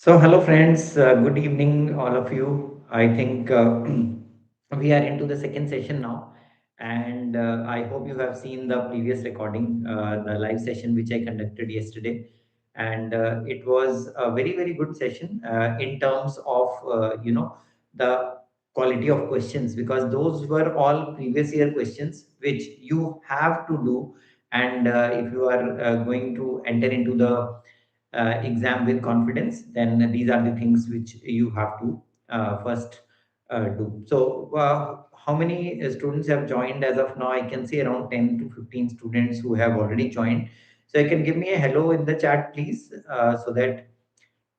Hello friends, good evening, all of you. I think we are into the second session now, and I hope you have seen the previous recording, the live session which I conducted yesterday, and it was a very good session in terms of the quality of questions, because those were all previous year questions which you have to do, and if you are going to enter into the exam with confidence, then these are the things which you have to first do. How many students have joined as of now? I can see around 10 to 15 students who have already joined. So you can give me a hello in the chat, please, so that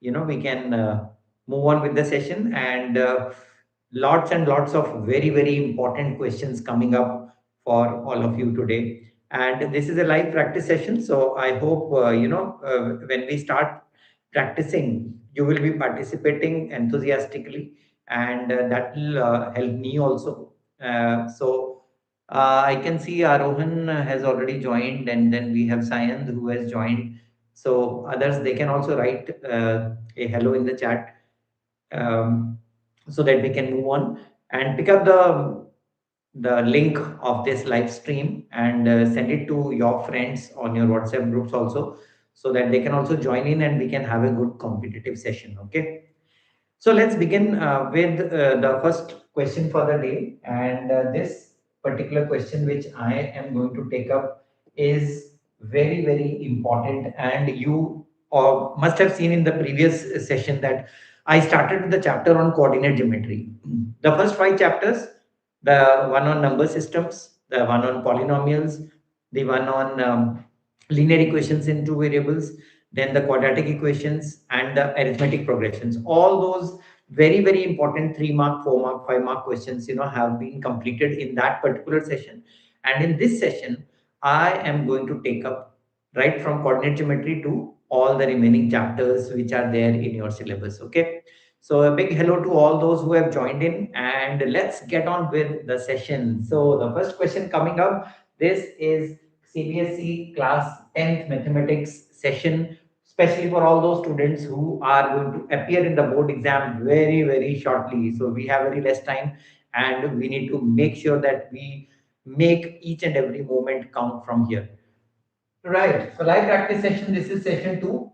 we can move on with the session. And lots and lots of very important questions coming up for all of you today. And this is a live practice session, so I hope when we start practicing, you will be participating enthusiastically, and that will help me also. I can see Arohan has already joined, and then we have Sayand who has joined. So others, they can also write a hello in the chat, um, so that we can move on and pick up the link of this live stream and send it to your friends on your WhatsApp groups also, so that they can also join in and we can have a good competitive session. Okay. So let's begin with the first question for the day. And this particular question, which I am going to take up, is very important. And you must have seen in the previous session that I started with the chapter on coordinate geometry. The first five chapters, the one on number systems, the one on polynomials, the one on linear equations in two variables, then the quadratic equations and the arithmetic progressions. All those very important 3 mark, 4 mark, 5 mark questions, have been completed in that particular session. And in this session, I am going to take up right from coordinate geometry to all the remaining chapters which are there in your syllabus. Okay. So a big hello to all those who have joined in, and let's get on with the session. So the first question coming up, this is CBSE Class 10th Mathematics session, especially for all those students who are going to appear in the board exam very shortly. So we have very less time, and we need to make sure that we make each and every moment count from here. Right. So live practice session, this is session 2.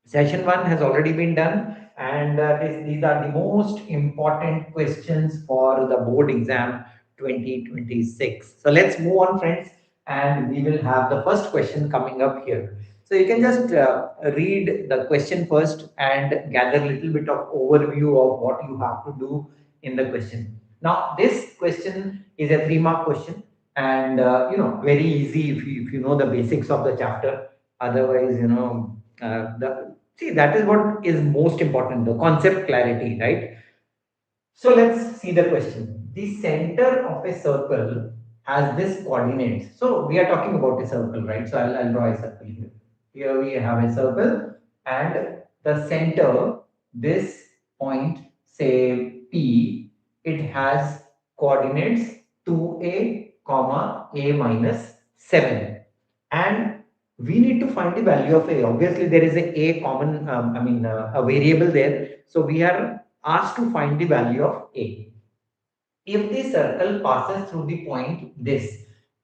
Session 1 has already been done, and these are the most important questions for the board exam 2026. So let's move on, friends, and we will have the first question coming up here. So you can just read the question first and gather a little bit of overview of what you have to do in the question. Now, this question is a 3 mark question, and very easy if you know the basics of the chapter. Otherwise, the see, that is what is most important, the concept clarity, right? So let's see the question. The center of a circle has this coordinates. So we are talking about a circle, right? So I'll draw a circle here. Here we have a circle, and the center, this point, say P, it has coordinates 2a, comma a minus 7. And we need to find the value of a. Obviously, there is a common, a variable there. So we are asked to find the value of a. If the circle passes through the point this.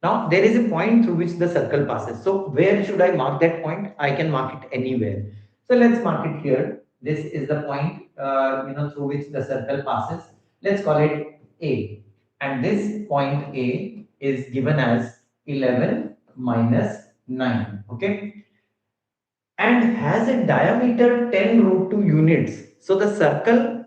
Now, there is a point through which the circle passes. So where should I mark that point? I can mark it anywhere. So let's mark it here. This is the point, through which the circle passes. Let's call it A. And this point A is given as 11 minus 9. Okay. And has a diameter 10 root 2 units. So the circle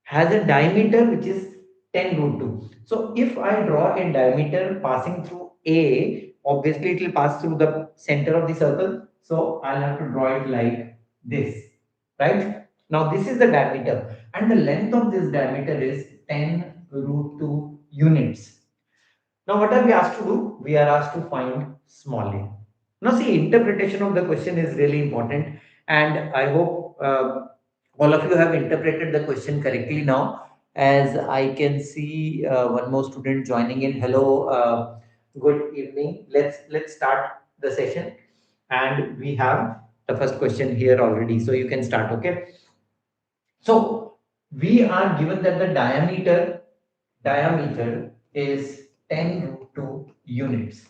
has a diameter which is 10 root 2. So if I draw a diameter passing through A, obviously it will pass through the center of the circle. So I'll have to draw it like this, right? Now this is the diameter, and the length of this diameter is 10 root 2 units. Now, what are we asked to do? We are asked to find small a. Now, see, interpretation of the question is really important, and I hope all of you have interpreted the question correctly now. As I can see, one more student joining in. Hello, good evening. Let's start the session, and we have the first question here already. So you can start. Okay. So we are given that the diameter is 10 root 2 units.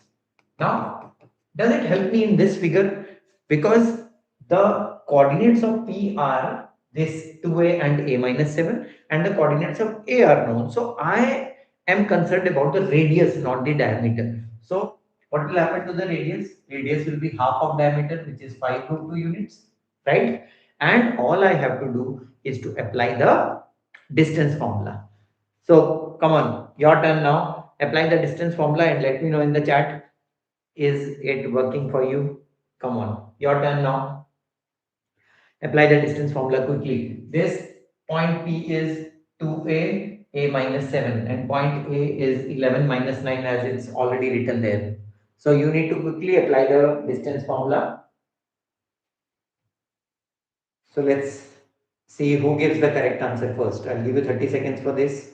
Now, does it help me in this figure? Because the coordinates of P are this 2a and a minus 7, and the coordinates of a are known. So I am concerned about the radius, not the diameter. So what will happen to the radius? Radius will be half of diameter, which is 5 root 2 units, right? And all I have to do is to apply the distance formula. So come on, your turn now. Apply the distance formula and let me know in the chat. Is it working for you? Come on, your turn now. Apply the distance formula quickly. This point P is 2a, a minus 7, and point A is 11 minus 9 as it's already written there. So you need to quickly apply the distance formula. So let's see who gives the correct answer first. I'll give you 30 seconds for this.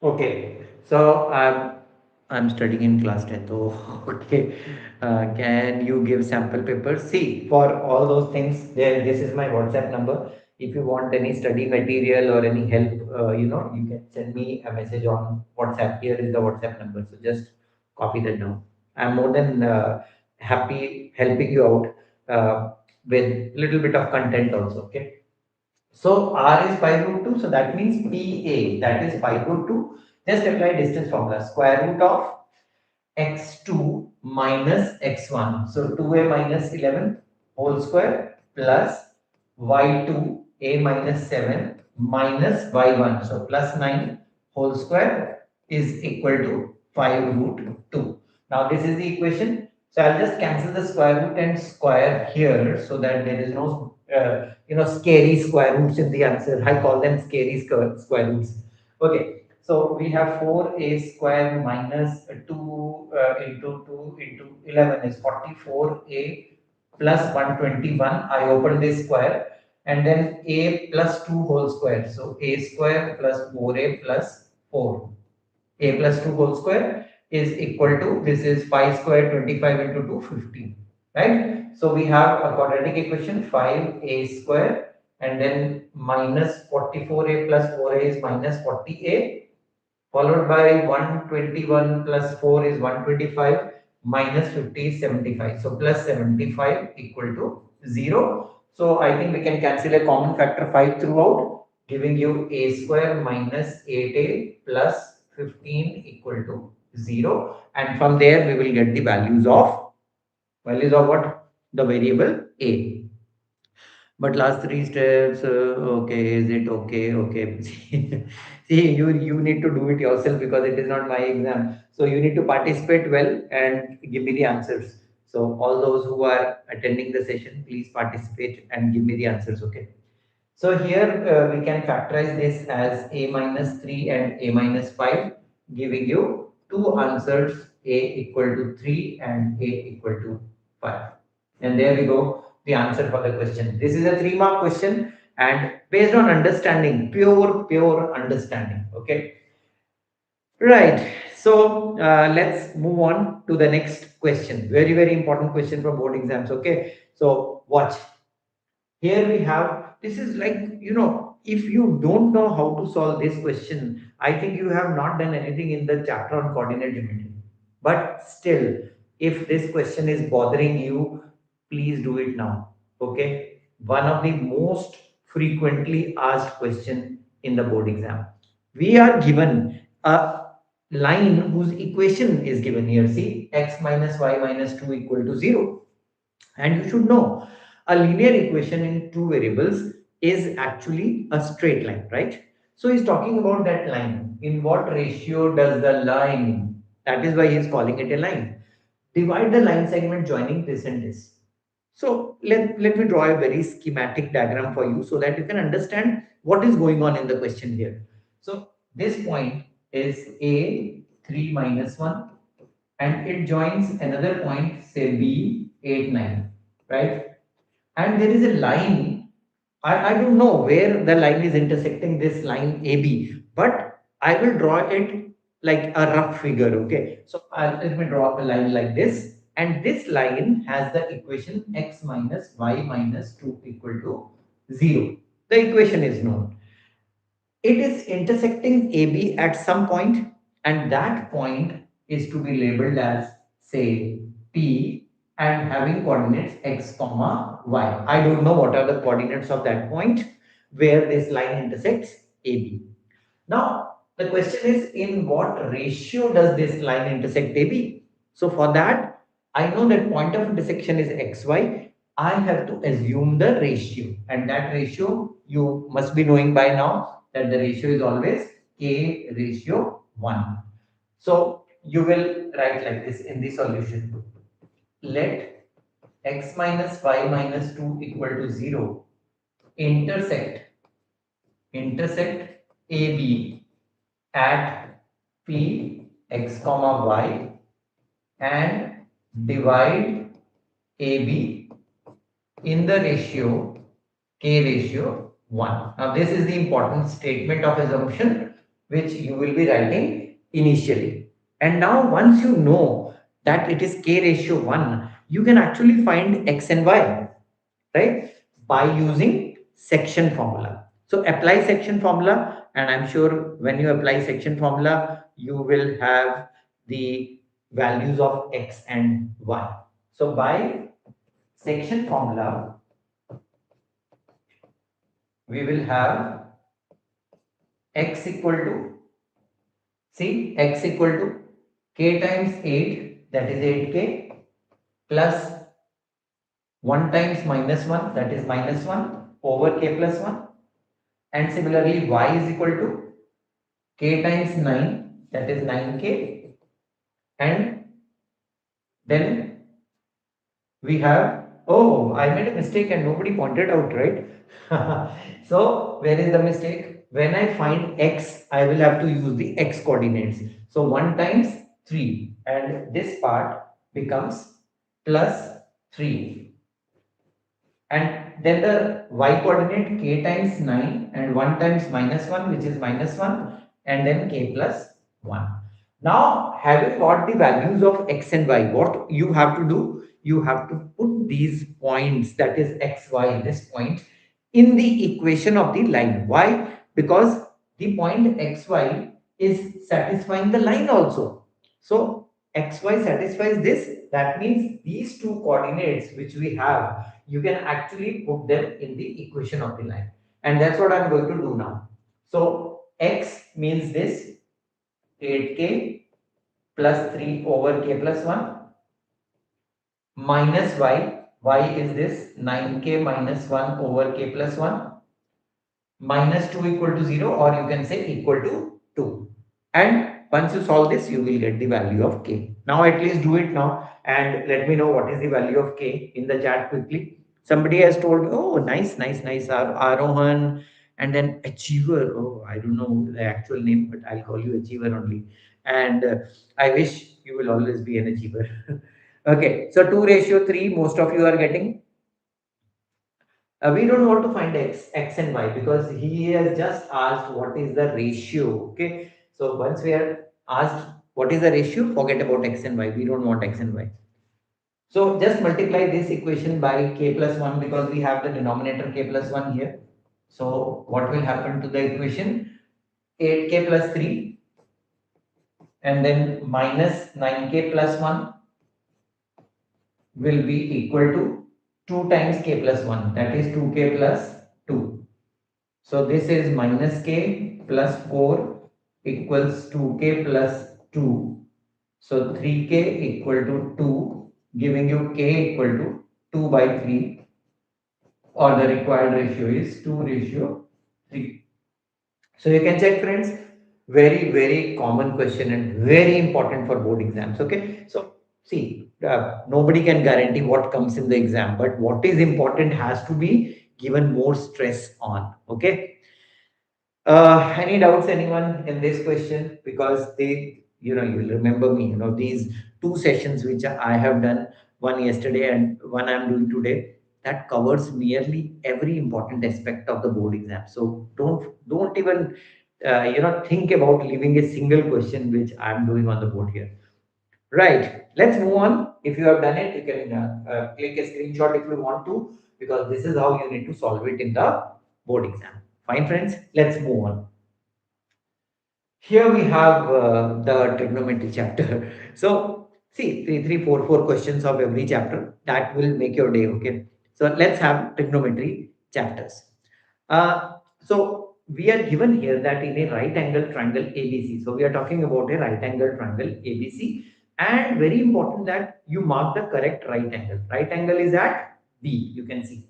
Okay, so I'm studying in class 10th. Oh, okay. Can you give sample papers? See, for all those things, there. This is my WhatsApp number. If you want any study material or any help, you can send me a message on WhatsApp. Here is the WhatsApp number. So just copy that down. I'm more than happy helping you out with little bit of content also. Okay. So R is 5 root 2, so that means PA, that is 5 root 2. Just apply distance formula, square root of x2 minus x1. So 2a minus 11 whole square plus y2 a minus 7 minus y1. So plus 9 whole square is equal to 5 root 2. Now this is the equation. So I'll just cancel the square root and square here so that there is no scary square roots in the answer. I call them scary square roots. Okay. So we have 4a square minus 2 into 2 into 11 is 44a plus 121. I open this square and then a plus 2 whole square. So a square plus 4a plus 4. A plus 2 whole square is equal to, this is 5 square 25 into 2 15, right? So we have a quadratic equation 5a square and then minus 44a plus 4a is minus 40a followed by 121 plus 4 is 125 minus 50 is 75. So plus 75 equal to 0. So I think we can cancel a common factor 5 throughout, giving you a square minus 8a plus 15 equal to 0. And from there we will get the values of what? The variable a. But last three steps, okay, is it okay? Okay. See, you need to do it yourself because it is not my exam. So you need to participate well and give me the answers. So all those who are attending the session, please participate and give me the answers. Okay. So here we can factorize this as a minus 3 and a minus 5, giving you two answers, a equal to 3 and a equal to 5. And there we go, the answer for the question. This is a 3-mark question and based on understanding, pure understanding. Okay. Right. So let's move on to the next question. Very, very important question for board exams. Okay. So watch. Here we have, this is like, if you don't know how to solve this question, I think you have not done anything in the chapter on coordinate geometry. But still, If this question is bothering you, please do it now. Okay. One of the most frequently asked question in the board exam. We are given a line whose equation is given here. See, x minus y minus 2 equal to 0. And you should know a linear equation in two variables is actually a straight line, right? So he's talking about that line. In what ratio does the line, that is why he's calling it a line, divide the line segment joining this and this. So let me draw a very schematic diagram for you so that you can understand what is going on in the question here. So this point is A 3 minus 1 and it joins another point, say B 8 9, right? And there is a line. I don't know where the line is intersecting this line AB, but I will draw it like a rough figure. Okay, so let me draw a line like this, and this line has the equation x minus y minus 2 equal to 0. The equation is known. It is intersecting AB at some point, and that point is to be labeled as, say, P, and having coordinates x comma y. I don't know what are the coordinates of that point where this line intersects AB. Now, the question is, in what ratio does this line intersect AB? So for that, I know that point of intersection is xy. I have to assume the ratio, and that ratio you must be knowing by now that the ratio is always k ratio 1. So you will write like this in the solution. Let x minus y minus 2 equal to 0 intersect AB at P x comma y and divide AB in the ratio k ratio 1. Now this is the important statement of assumption which you will be writing initially. And now once you know that it is k ratio 1, you can actually find x and y, right? By using section formula. So apply section formula, and I'm sure when you apply section formula, you will have the values of x and y. So by section formula, we will have x equal to, see, x equal to k times 8, that is 8k, plus 1 times minus 1, that is minus 1, over k plus 1. And similarly, y is equal to k times 9, that is 9k. And then we have, oh, I made a mistake and nobody pointed out, right? So where is the mistake? When I find x, I will have to use the x coordinates. So 1 times 3, and this part becomes plus 3. And then the y coordinate k times 9 and 1 times minus 1, which is minus 1, and then k plus 1. Now, having got the values of x and y, what you have to do? You have to put these points, that is x, y, this point, in the equation of the line. Why? Because the point xy is satisfying the line also. So xy satisfies this. That means these two coordinates which we have, you can actually put them in the equation of the line. And that's what I'm going to do now. So x means this 8k plus 3 over k plus 1 minus y is this 9k minus 1 over k plus 1 minus 2 equal to 0, or you can say equal to 2. And once you solve this, you will get the value of k. Now at least do it now and let me know what is the value of k in the chat quickly. Somebody has told, oh, nice, nice, nice, Arohan, and then Achiever. Oh, I don't know the actual name, but I'll call you Achiever only. And I wish you will always be an Achiever. Okay, so 2 ratio 3, most of you are getting. We don't want to find x and y because he has just asked what is the ratio. Okay, so once we are asked what is the ratio, forget about x and y. We don't want x and y. So just multiply this equation by k plus 1 because we have the denominator k plus 1 here. So what will happen to the equation? 8k plus 3 and then minus 9k plus 1 will be equal to 2 times k plus 1, that is 2k plus 2. So this is minus k plus 4 equals 2k plus 2. So 3k equal to 2, giving you k equal to 2 by 3, or the required ratio is 2 ratio 3. So you can check, friends. Very, very common question and very important for board exams. Okay. So see, nobody can guarantee what comes in the exam, but what is important has to be given more stress on. Okay. Any doubts, anyone in this question? Because you will remember me, these two sessions which I have done, one yesterday and one I'm doing today, that covers nearly every important aspect of the board exam. So don't even, think about leaving a single question which I'm doing on the board here. Right. Let's move on. If you have done it, you can click a screenshot if you want to, because this is how you need to solve it in the board exam. Fine, friends. Let's move on. Here we have the trigonometry chapter. So see, three, four questions of every chapter. That will make your day. Okay. So let's have trigonometry chapters. So we are given here that in a right angle triangle ABC. So we are talking about a right angle triangle ABC, and very important that you mark the correct right angle. Right angle is at B. You can see.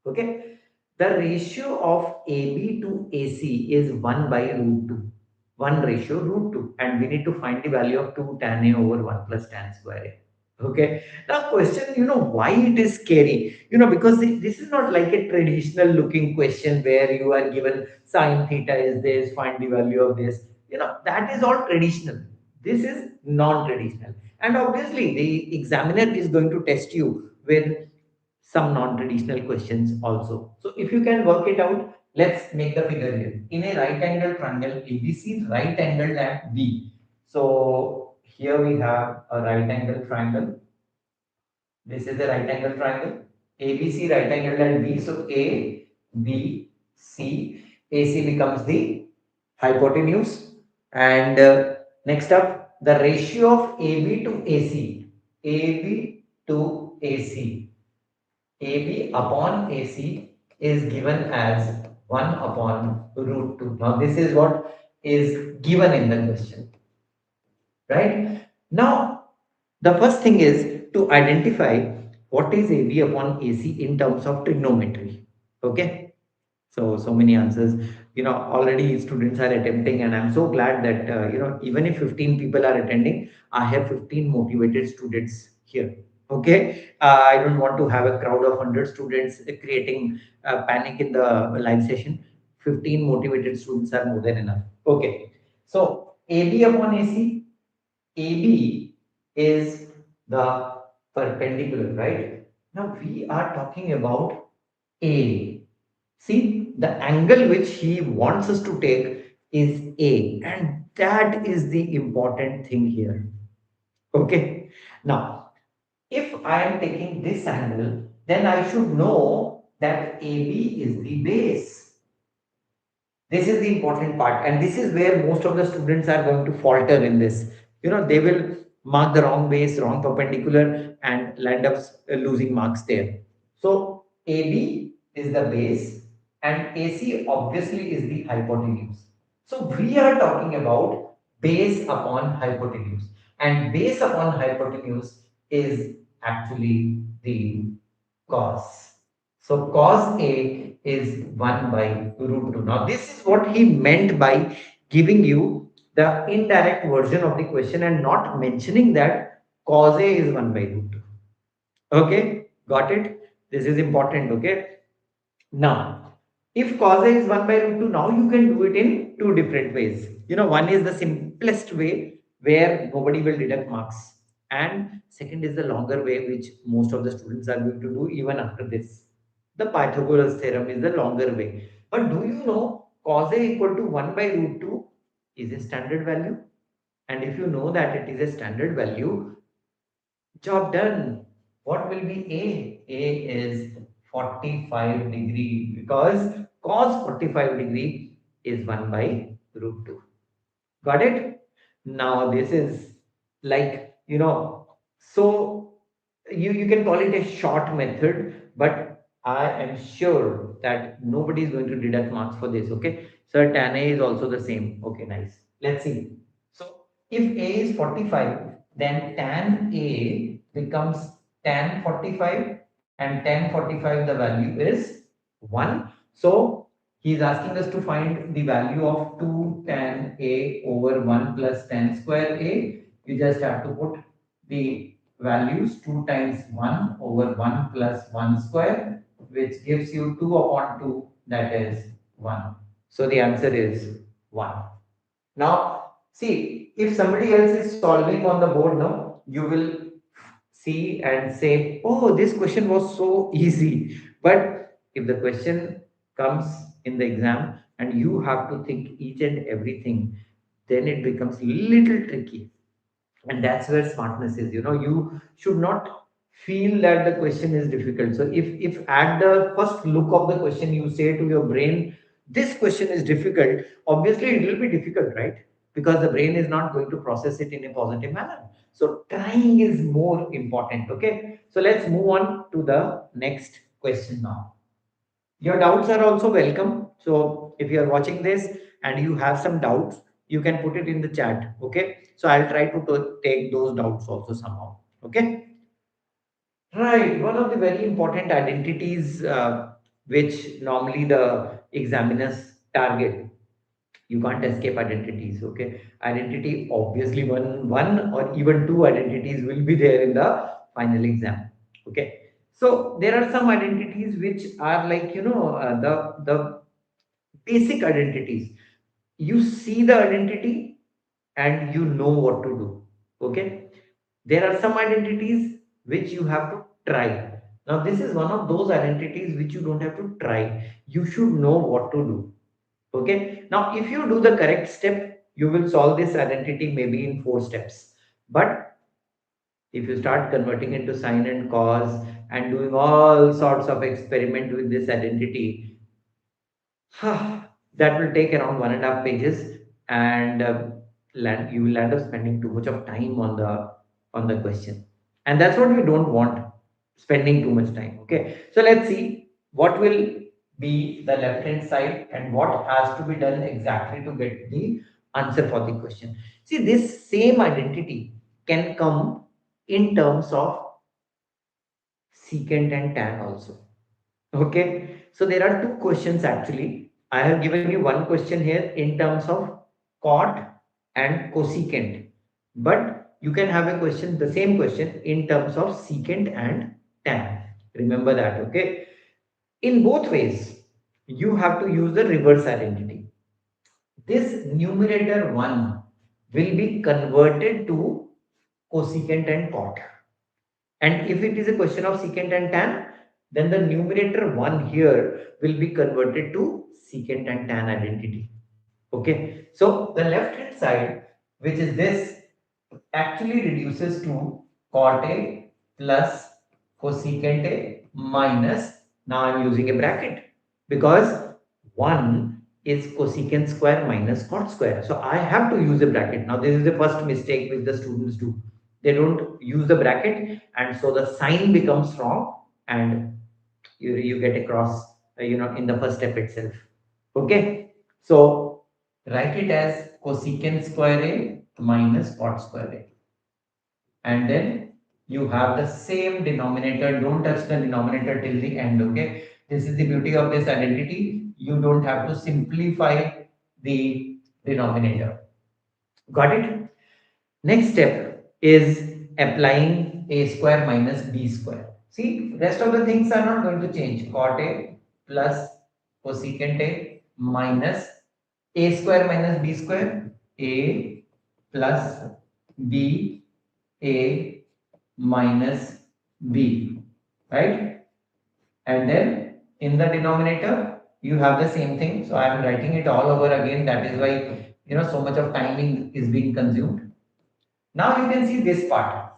Okay. The ratio of AB to AC is 1 by root 2. 1 ratio root 2. And we need to find the value of 2 tan A over 1 plus tan square A. Okay. Now question, why it is scary? Because this is not like a traditional looking question where you are given sine theta is this, find the value of this. That is all traditional. This is non-traditional. And obviously the examiner is going to test you with some non-traditional questions also. So if you can work it out, let's make the figure here. In a right angle triangle ABC, right angle at B. So here we have a right angle triangle. This is a right angle triangle. ABC right angle at B. So A, B, C. AC becomes the hypotenuse. And next up, the ratio of AB to AC. AB to AC. AB upon AC is given as 1 upon root 2. Now, this is what is given in the question, right? Now, the first thing is to identify what is AB upon AC in terms of trigonometry. Okay. So many answers. Already students are attempting, and I'm so glad that, even if 15 people are attending, I have 15 motivated students here. Okay. I don't want to have a crowd of 100 students creating panic in the live session. 15 motivated students are more than enough. Okay. So AB upon AC, AB is the perpendicular, right? Now we are talking about A. See, the angle which he wants us to take is A, and that is the important thing here. Okay. Now, if I am taking this angle, then I should know that AB is the base. This is the important part, and this is where most of the students are going to falter in this. They will mark the wrong base, wrong perpendicular, and land up losing marks there. So AB is the base, and AC obviously is the hypotenuse. So we are talking about base upon hypotenuse, and base upon hypotenuse is actually the cos. So cos A is 1 by root 2. Now this is what he meant by giving you the indirect version of the question and not mentioning that cos A is 1 by root 2. Okay, got it? This is important. Okay. Now, if cos A is 1 by root 2, now you can do it in two different ways. One is the simplest way where nobody will deduct marks. And second is the longer way, which most of the students are going to do even after this. The Pythagoras theorem is the longer way. But do you know cos A equal to 1 by root 2 is a standard value? And if you know that it is a standard value, job done. What will be A? A is 45 degree, because cos 45 degree is 1 by root 2. Got it? Now this is like, so You can call it a short method, but I am sure that nobody is going to deduct marks for this. Okay, so tan A is also the same. Okay, nice. Let's see. So if A is 45, then tan A becomes tan 45, and tan 45 the value is 1. So he is asking us to find the value of 2 tan A over 1 plus tan square A. You just have to put the values 2 times 1 over 1 plus 1 square, which gives you 2 upon 2, that is 1. So the answer is 1. Now, see, if somebody else is solving on the board now, you will see and say, oh, this question was so easy. But if the question comes in the exam and you have to think each and everything, then it becomes little tricky. And that's where smartness is. You should not feel that the question is difficult. So if at the first look of the question you say to your brain, this question is difficult, obviously it will be difficult, right? Because the brain is not going to process it in a positive manner. So trying is more important. Okay, so let's move on to the next question now. Your doubts are also welcome. So if you are watching this and you have some doubts, you can put it in the chat. Okay. So I'll try to take those doubts also somehow. Okay. Right. One of the very important identities which normally the examiners target. You can't escape identities. Okay. Identity, obviously, one or even two identities will be there in the final exam. Okay. So there are some identities which are like, the basic identities. You see the identity and you know what to do. Okay, there are some identities which you have to try. Now this is one of those identities which you don't have to try, you should know what to do. Okay, now if you do the correct step, you will solve this identity maybe in 4 steps. But if you start converting into sine and cos and doing all sorts of experiment with this identity, that will take around 1.5 pages, and you will end up spending too much of time on the question, and that's what we don't want, spending too much time. Okay, so let's see what will be the left hand side and what has to be done exactly to get the answer for the question. See, this same identity can come in terms of secant and tan also. Okay, so there are two questions actually. I have given you one question here in terms of cot and cosecant, but you can have a question, the same question in terms of secant and tan. Remember that, okay? In both ways, you have to use the reverse identity. This numerator 1 will be converted to cosecant and cot. And if it is a question of secant and tan, then the numerator 1 here will be converted to secant and tan identity. Okay. So the left hand side, which is this, actually reduces to cot A plus cosecant A minus, now I'm using a bracket because 1 is cosecant square minus cot square. So I have to use a bracket. Now this is the first mistake which the students do. They don't use the bracket, and so the sign becomes wrong, and you get across, in the first step itself. Okay. So write it as cosecant square A minus cot square A. And then you have the same denominator. Don't touch the denominator till the end. Okay. This is the beauty of this identity. You don't have to simplify the denominator. Got it? Next step is applying a square minus b square. See, rest of the things are not going to change. Cot A plus cosecant A minus a square minus b square, a plus b, a minus b, right? And then in the denominator, you have the same thing. So I am writing it all over again. That is why, so much of timing is being consumed. Now you can see this part,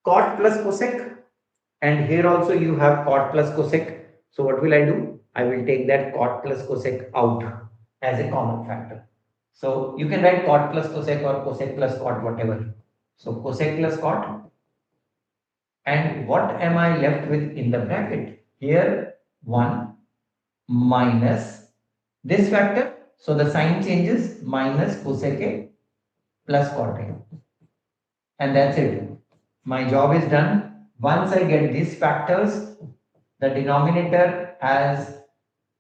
cot plus cosec, and here also you have cot plus cosec. So what will I do? I will take that cot plus cosec out as a common factor. So you can write cot plus cosec or cosec plus cot, whatever. So cosec plus cot And what am I left with in the bracket? Here 1 minus this factor. So the sign changes, minus cosec A plus cot A. And that's it. My job is done. Once I get these factors, the denominator has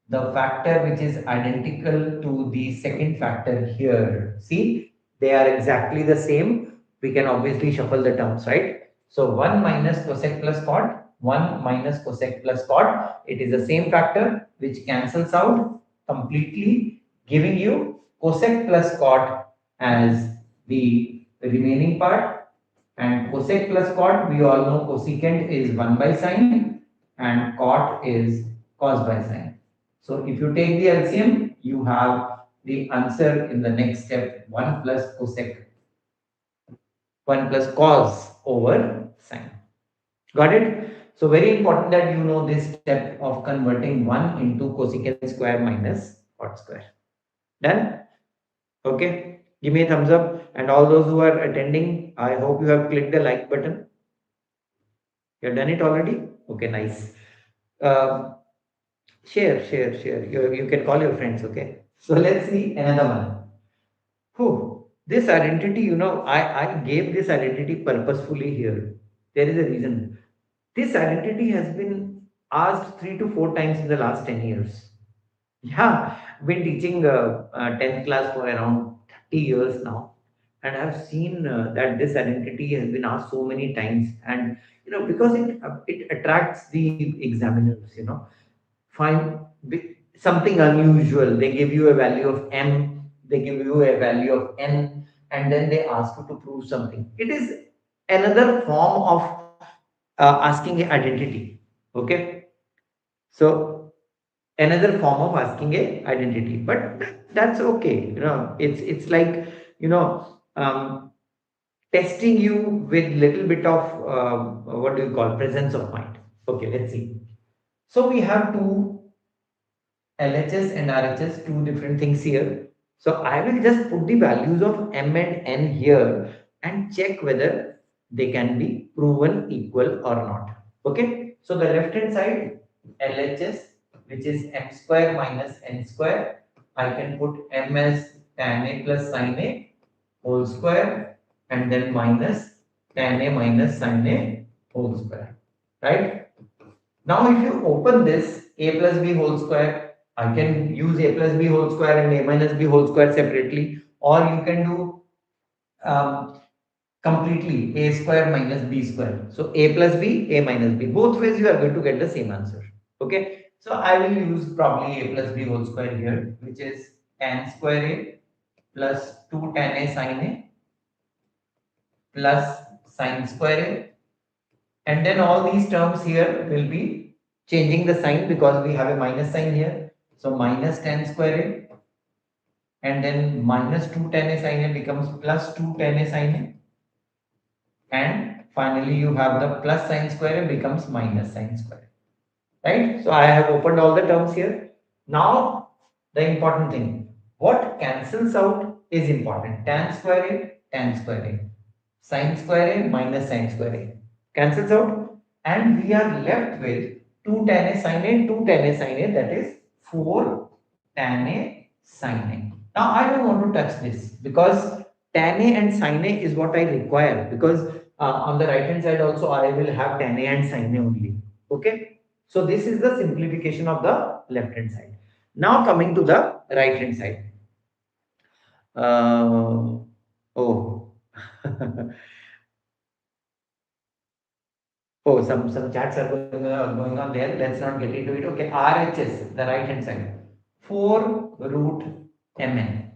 the factor which is identical to the second factor here. See, they are exactly the same. We can obviously shuffle the terms, right? So 1 minus cosec plus cot, 1 minus cosec plus cot. It is the same factor which cancels out completely, giving you cosec plus cot as the remaining part. And cosec plus cot, we all know cosecant is 1 by sine and cot is cos by sine. So if you take the LCM, you have the answer in the next step 1 plus cosec, 1 plus cos over sine. Got it? So very important that you know this step of converting 1 into cosecant square minus cot square. Done? Okay. Give me a thumbs up, and all those who are attending, I hope you have clicked the like button. You have done it already? Okay, nice. Uh, share. You can call your friends, okay? So let's see another one. This identity, I gave this identity purposefully here. There is a reason. This identity has been asked 3 to 4 times in the last 10 years. Yeah, I've been teaching 10th class for around 30 years now. And I've seen that this identity has been asked so many times. And, because it attracts the examiners, find something unusual. They give you a value of m, they give you a value of n, and then they ask you to prove something. It is another form of asking a identity. Okay, so another form of asking a identity, but that's okay. It's like testing you with little bit of what do you call presence of mind. Okay, let's see. So we have two LHS and RHS, two different things here. So I will just put the values of M and N here and check whether they can be proven equal or not. Okay. So the left hand side LHS, which is M square minus N square, I can put M as tan A plus sin A whole square and then minus tan A minus sin A whole square. Right. Now, if you open this a plus b whole square, I can use a plus b whole square and a minus b whole square separately, or you can do completely a square minus b square. So a plus b, a minus b. Both ways you are going to get the same answer. Okay. So I will use probably a plus b whole square here, which is tan square a plus 2 tan a sin a plus sin square a, and then all these terms here will be changing the sign because we have a minus sign here. So minus tan square a, and then minus 2 tan a sin a becomes plus 2 tan a sin a, and finally you have the plus sin square a becomes minus sin square a, right? So I have opened all the terms here. Now the important thing, what cancels out is important. Tan square a, tan square a, sin square a minus sin square a cancels out, and we are left with 2 tan a sin a, 2 tan a sin a, that is 4 tan a sin a. Now I don't want to touch this because tan a and sin a is what I require, because on the right hand side also I will have tan a and sin a only. Okay, so this is the simplification of the left hand side. Now coming to the right hand side. Oh. Oh, some chats are going on there. Let's not get into it. Okay, RHS, the right hand side. 4 root mn.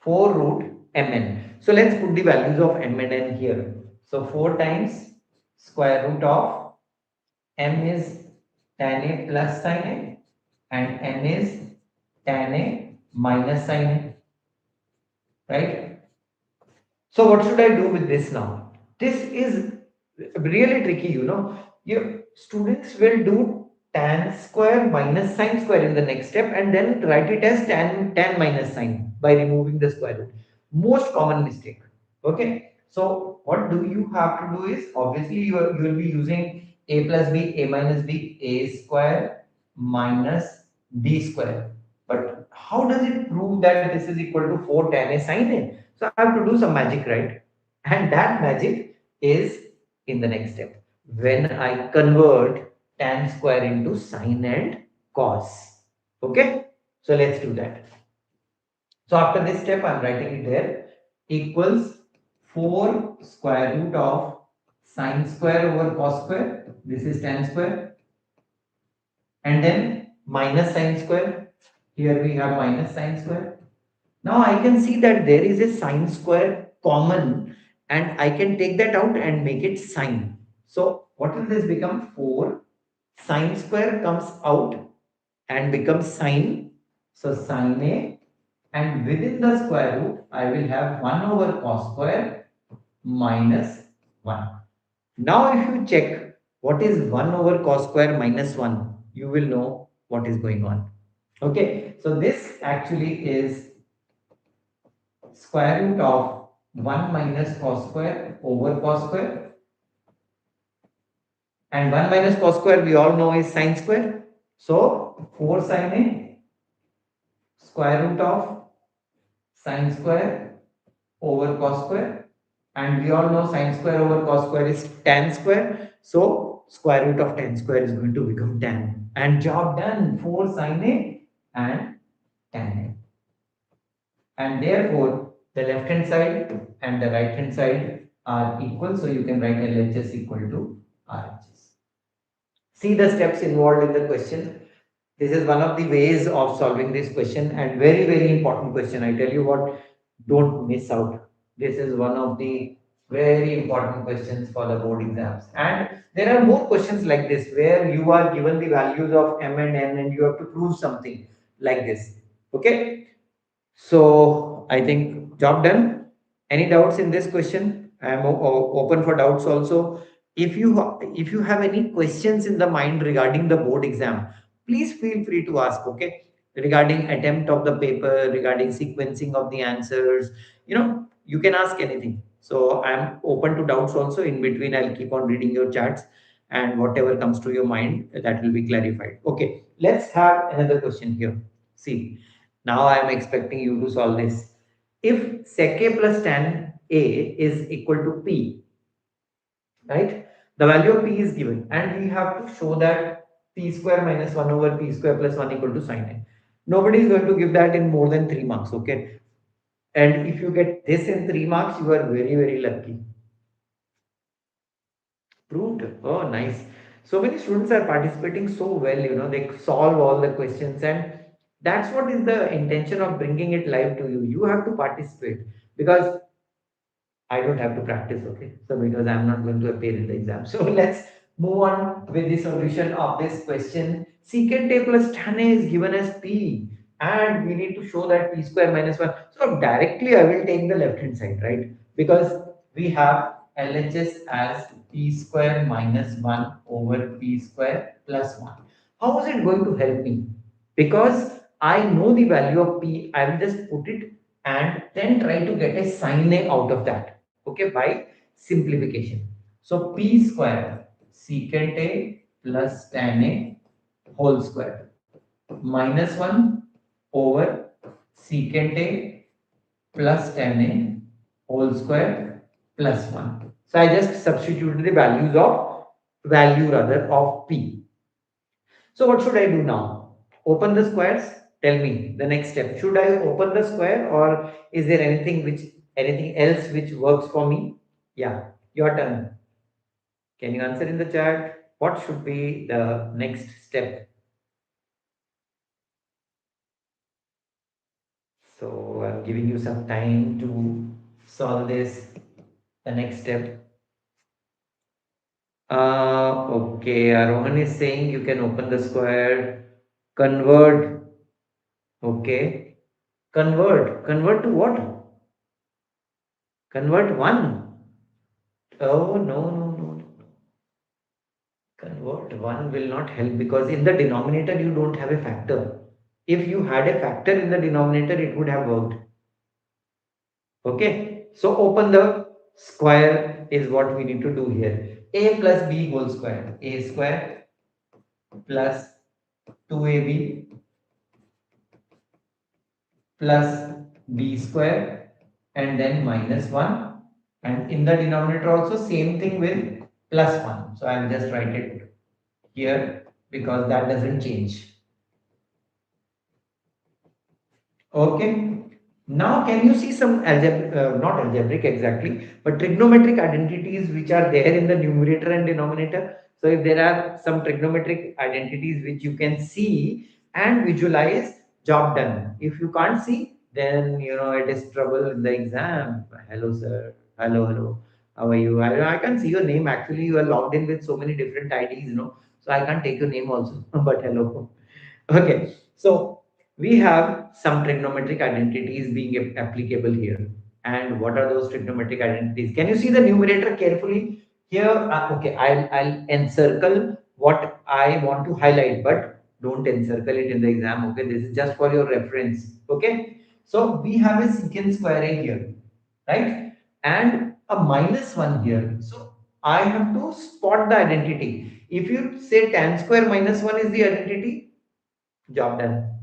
4 root mn. So let's put the values of m and n here. So 4 times square root of m is tan a plus sin a and n is tan a minus sin a. Right? So what should I do with this now? This is really tricky, Your students will do tan square minus sine square in the next step and then write it as tan minus sine by removing the square root. Most common mistake. Okay. So what do you have to do is, obviously you will be using a plus b, a minus b, a square minus b square. But how does it prove that this is equal to 4 tan a sin a? So I have to do some magic, right? And that magic is in the next step. When I convert tan square into sin and cos. Okay? So let's do that. So after this step, I'm writing it there, equals 4 square root of sine square over cos square. This is tan square. And then minus sine square. Here we have minus sine square. Now I can see that there is a sine square common, and I can take that out and make it sine. So what will this become? 4 sine square comes out and becomes sine. So sine a, and within the square root I will have 1 over cos square minus 1. Now if you check what is 1 over cos square minus 1, you will know what is going on. Okay, so this actually is square root of 1 minus cos square over cos square, and 1 minus cos square we all know is sine square. So 4 sine a square root of sine square over cos square, and we all know sine square over cos square is tan square. So square root of tan square is going to become tan, and job done. 4 sine a and tan a, and therefore the left hand side and the right hand side are equal. So you can write LHS equal to RHS. See the steps involved in the question. This is one of the ways of solving this question, and very, very important question. I tell you what, don't miss out. This is one of the very important questions for the board exams. And there are more questions like this where you are given the values of m and n and you have to prove something like this. Okay. So I think job done. Any doubts in this question? I am open for doubts also. If you have any questions in the mind regarding the board exam, please feel free to ask. Okay, regarding attempt of the paper, regarding sequencing of the answers, you can ask anything. So I am open to doubts also. In between, I'll keep on reading your chats, and whatever comes to your mind, that will be clarified. Okay, let's have another question here. See. Now I am expecting you to solve this. If sec a plus tan a is equal to p, right? The value of p is given, and we have to show that p square minus 1 over p square plus 1 equal to sine a. Nobody is going to give that in more than 3 marks, okay? And if you get this in 3 marks, you are very, very lucky. Proved. Oh, nice. So many students are participating so well, they solve all the questions, and that's what is the intention of bringing it live to you. You have to participate because I don't have to practice, okay? So because I'm not going to appear in the exam. So let's move on with the solution of this question. Secant a plus tan a is given as p, and we need to show that p square minus 1. So directly I will take the left hand side, right? Because we have LHS as p square minus 1 over p square plus 1. How is it going to help me? Because I know the value of p, I will just put it and then try to get a sin a out of that, okay, by simplification. So p square secant a plus tan a whole square minus 1 over secant a plus tan a whole square plus 1. So I just substituted the value rather of p. So what should I do now? Open the squares. Tell me the next step. Should I open the square, or is there anything else which works for me? Yeah, your turn. Can you answer in the chat? What should be the next step? So I'm giving you some time to solve this. The next step. Okay, Rohan is saying you can open the square. Convert. Okay. Convert. Convert to what? Convert 1. Oh, no, no, no, no. Convert 1 will not help because in the denominator you don't have a factor. If you had a factor in the denominator, it would have worked. Okay. So open the square is what we need to do here. A plus b whole square. A square plus 2ab plus b square and then minus 1, and in the denominator also same thing with plus 1. So I'll just write it here because that doesn't change. Okay. Now can you see some not algebraic exactly, but trigonometric identities which are there in the numerator and denominator? So if there are some trigonometric identities which you can see and visualize, job done. If you can't see, then it is trouble in the exam. Hello sir. Hello. How are you? I can't see your name. Actually, you are logged in with so many different IDs. So I can't take your name also. But hello. Okay. So we have some trigonometric identities being applicable here. And what are those trigonometric identities? Can you see the numerator carefully? Here, okay, I'll encircle what I want to highlight, but don't encircle it in the exam. Okay, this is just for your reference. Okay, so we have a secant square A here, right? And a minus one here. So I have to spot the identity. If you say tan square minus one is the identity, job done.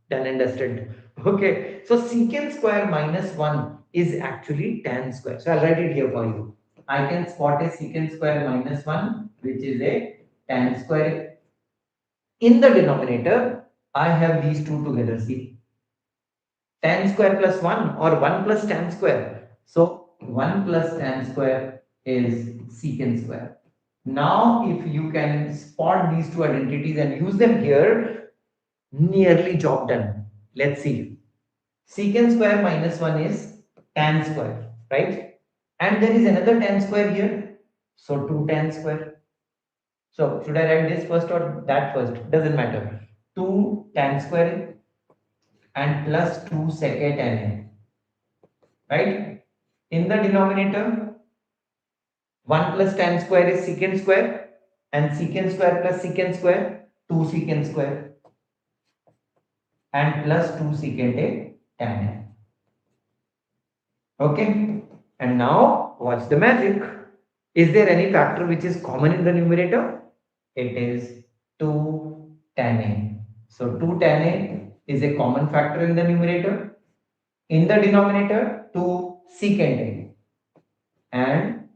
Done and dusted. Okay. So secant square minus 1 is actually tan square. So I'll write it here for you. I can spot a secant square minus 1, which is a tan square. In the denominator, I have these two together. See, tan square plus 1 or 1 plus tan square. So 1 plus tan square is secant square. Now, if you can spot these two identities and use them here, nearly job done. Let's see. Secant square minus 1 is tan square, right? And there is another tan square here. So 2 tan square. So should I write this first or that first? Doesn't matter. 2 tan square and plus 2 sec a tan a. Right? In the denominator, 1 plus tan square is secant square, and secant square plus secant square, 2 secant square, and plus 2 secant a tan a. Okay. And now watch the magic. Is there any factor which is common in the numerator? It is 2 tan A. So 2 tan A is a common factor in the numerator. In the denominator, 2 secant A. And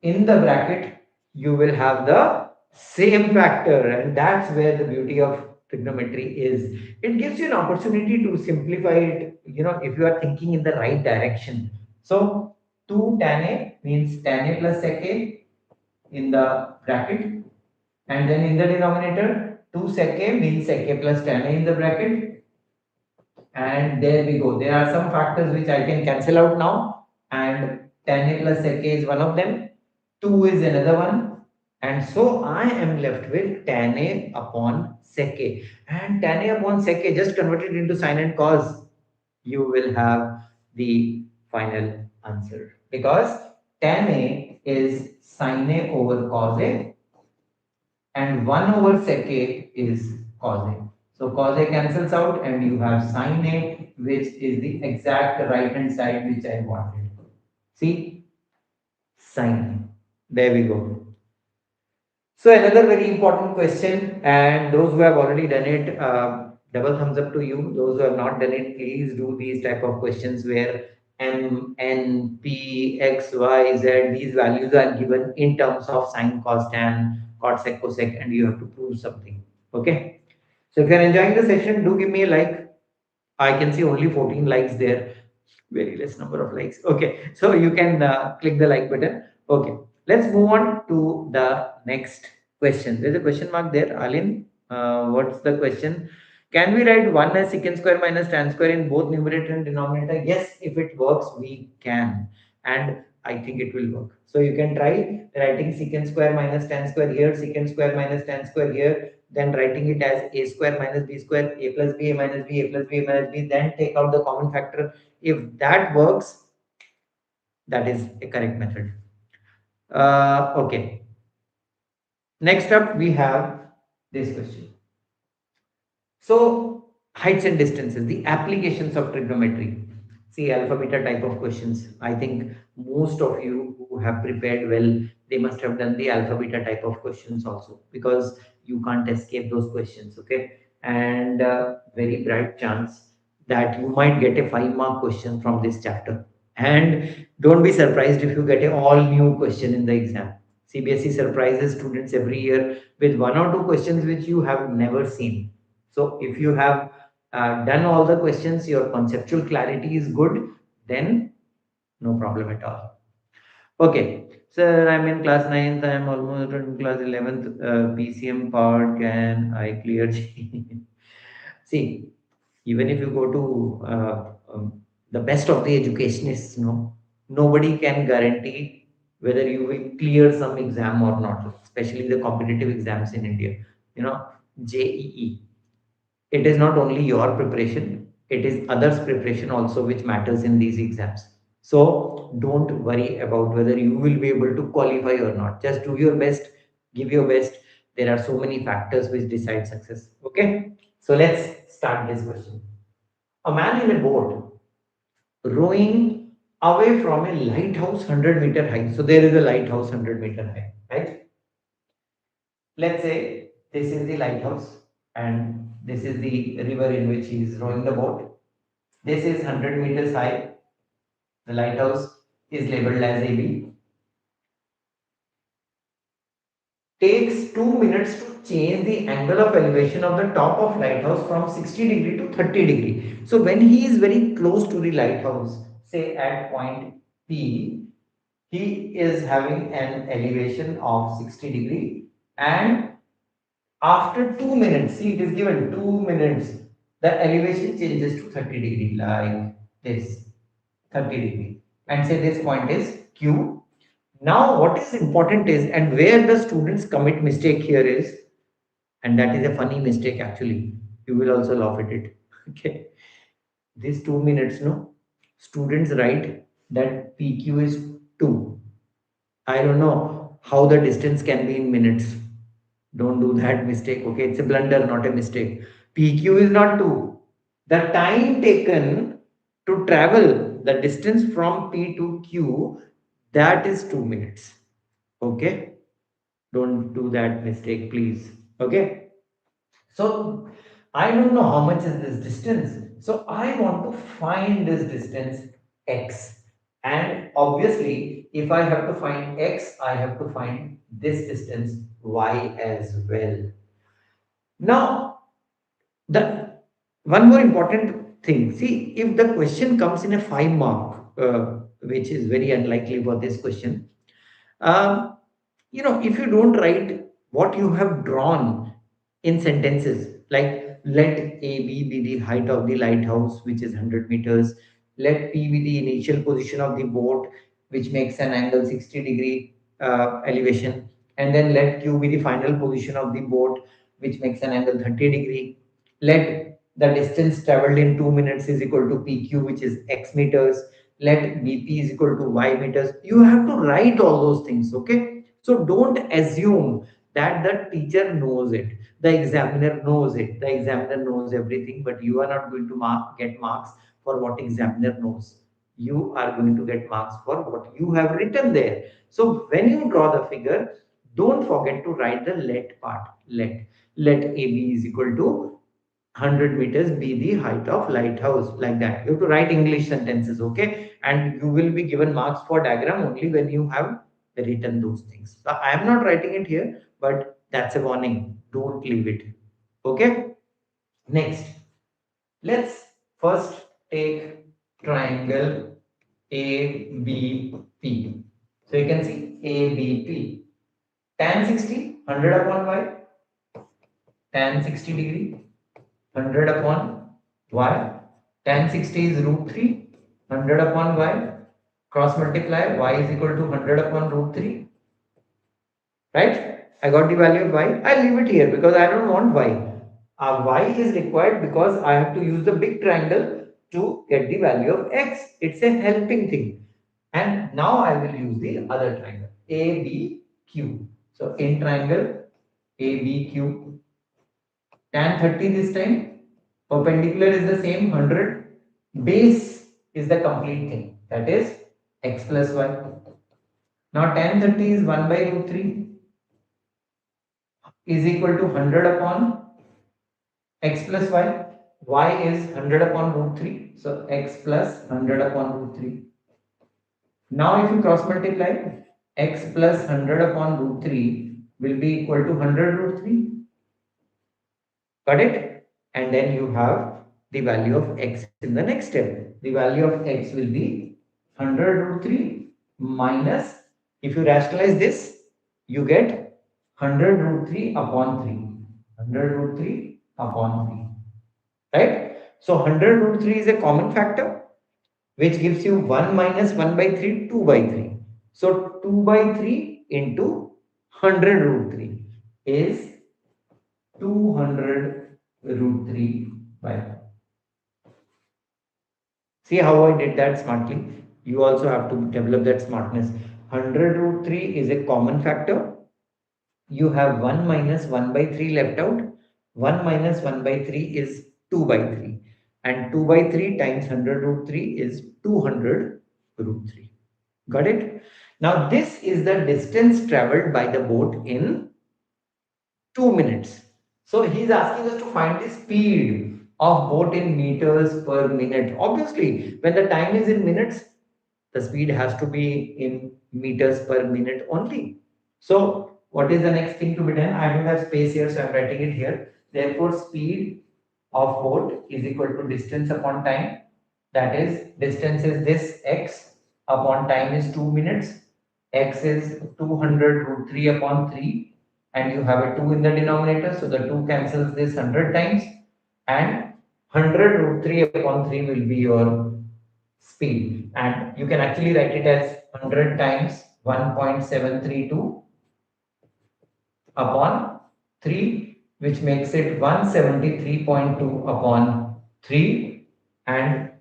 in the bracket, you will have the same factor. And that's where the beauty of trigonometry is. It gives you an opportunity to simplify it, if you are thinking in the right direction. So 2 tan A means tan A plus sec A in the bracket, and then in the denominator 2 sec A means sec A plus tan A in the bracket, and there we go. There are some factors which I can cancel out now, and tan A plus sec A is one of them, 2 is another one, and so I am left with tan A upon sec A, and tan A upon sec A just converted into sine and cos. You will have the final answer because tan A is sine A over cos A and 1 over sec A is cos A. So cos A cancels out and you have sine A, which is the exact right hand side which I wanted. See, sine A. There we go. So another very important question, and those who have already done it, double thumbs up to you. Those who have not done it, please do these type of questions where m, n, p, x, y, z, these values are given in terms of sine, cos, tan, cot, sec, cosec, and you have to prove something. Okay. So if you are enjoying the session, do give me a like. I can see only 14 likes there. Very less number of likes. Okay, so you can click the like button. Okay, let's move on to the next question. There's a question mark there, Alin. What's the question? Can we write 1 as secant square minus tan square in both numerator and denominator? Yes, if it works, we can. And I think it will work. So you can try writing secant square minus tan square here, secant square minus tan square here, then writing it as a square minus b square, a plus b, a minus b, a plus b, a minus b, then take out the common factor. If that works, that is a correct method. Okay. Next up, we have this question. So, heights and distances, the applications of trigonometry. See, alpha beta type of questions. I think most of you who have prepared well, they must have done the alpha beta type of questions also, because you can't escape those questions. Okay, and very bright chance that you might get a 5 mark question from this chapter. And don't be surprised if you get a all new question in the exam. CBSE surprises students every year with one or two questions which you have never seen. So if you have done all the questions, your conceptual clarity is good, then no problem at all. Okay, sir, I'm in class 9th, I'm almost in class 11th. PCM part, can I clear? See, even if you go to the best of the educationists, no, nobody can guarantee whether you will clear some exam or not, especially the competitive exams in India. You know, JEE. It is not only your preparation, it is others' preparation also which matters in these exams. So don't worry about whether you will be able to qualify or not. Just do your best, give your best. There are so many factors which decide success. Okay, so let's start this question. A man in a boat rowing away from a lighthouse 100-meter high. So there is a lighthouse 100-meter high, right? Let's say this is the lighthouse and this is the river in which he is rowing the boat. This is 100 meters high. The lighthouse is labeled as AB. Takes 2 minutes to change the angle of elevation of the top of lighthouse from 60 degree to 30 degree. So when he is very close to the lighthouse, say at point P, he is having an elevation of 60 degree, and after 2 minutes, see, it is given 2 minutes, the elevation changes to 30 degree like this, 30 degree, and say this point is Q. Now what is important is, and where the students commit mistake here is, and that is a funny mistake actually, you will also laugh at it. Okay, these 2 minutes, no, students write that PQ is 2. I don't know how the distance can be in minutes. Don't do that mistake. Okay, it's a blunder, not a mistake. PQ is not 2. The time taken to travel the distance from P to Q, that is 2 minutes. Okay, don't do that mistake, please. Okay, so I don't know how much is this distance. So I want to find this distance x. And obviously, if I have to find x, I have to find this distance y as well. Now, the one more important thing. See, if the question comes in a 5 mark, which is very unlikely for this question, um, if you don't write what you have drawn in sentences, like let AB be the height of the lighthouse, which is 100 meters, let P be the initial position of the boat, which makes an angle 60 degree elevation, and then let Q be the final position of the boat, which makes an angle 30 degree. Let the distance traveled in 2 minutes is equal to PQ, which is X meters. Let BP is equal to Y meters. You have to write all those things, okay? So don't assume that the teacher knows it, the examiner knows it, the examiner knows everything, but you are not going to get marks for what examiner knows. You are going to get marks for what you have written there. So when you draw the figure, don't forget to write the let part. Let AB is equal to 100 meters be the height of lighthouse, like that. You have to write English sentences, okay? And you will be given marks for diagram only when you have written those things. So I am not writing it here, but that's a warning. Don't leave it. Okay. Next, let's first take triangle ABP. So you can see ABP. Tan 60, 100 upon y, tan 60 degree, 100 upon y. Tan 60 is root 3, 100 upon y. Cross multiply, y is equal to 100 upon root 3. Right? I got the value of y. I'll leave it here because I don't want y. Y is required because I have to use the big triangle to get the value of x. It's a helping thing. And now I will use the other triangle, ABQ. So in triangle ABQ, tan 30 this time, perpendicular is the same, 100, base is the complete thing, that is x plus y. Now tan 30 is 1 by root 3 is equal to 100 upon x plus y. Y is 100 upon root 3. So x plus 100 upon root 3. Now if you cross multiply, x plus 100 upon root 3 will be equal to 100 root 3. Got it? And then you have the value of x in the next step. The value of x will be 100 root 3 minus, if you rationalize this, you get 100 root 3 upon 3. 100 root 3 upon 3. Right? So 100 root 3 is a common factor, which gives you 1 minus 1 by 3, 2 by 3. So 2 by 3 into 100 root 3 is 200 root 3 by 5. See how I did that smartly? You also have to develop that smartness. 100 root 3 is a common factor. You have 1 minus 1 by 3 left out. 1 minus 1 by 3 is 2 by 3. And 2 by 3 times 100 root 3 is 200 root 3. Got it? Now this is the distance traveled by the boat in 2 minutes. So he's asking us to find the speed of boat in meters per minute. Obviously, when the time is in minutes, the speed has to be in meters per minute only. So what is the next thing to be done? I don't have space here, so I'm writing it here. Therefore, speed of boat is equal to distance upon time. That is, distance is this x upon time is 2 minutes. X is 200 root 3 upon 3, and you have a 2 in the denominator, so the 2 cancels this 100 times, and 100 root 3 upon 3 will be your speed, and you can actually write it as 100 times 1.732 upon 3, which makes it 173.2 upon 3, and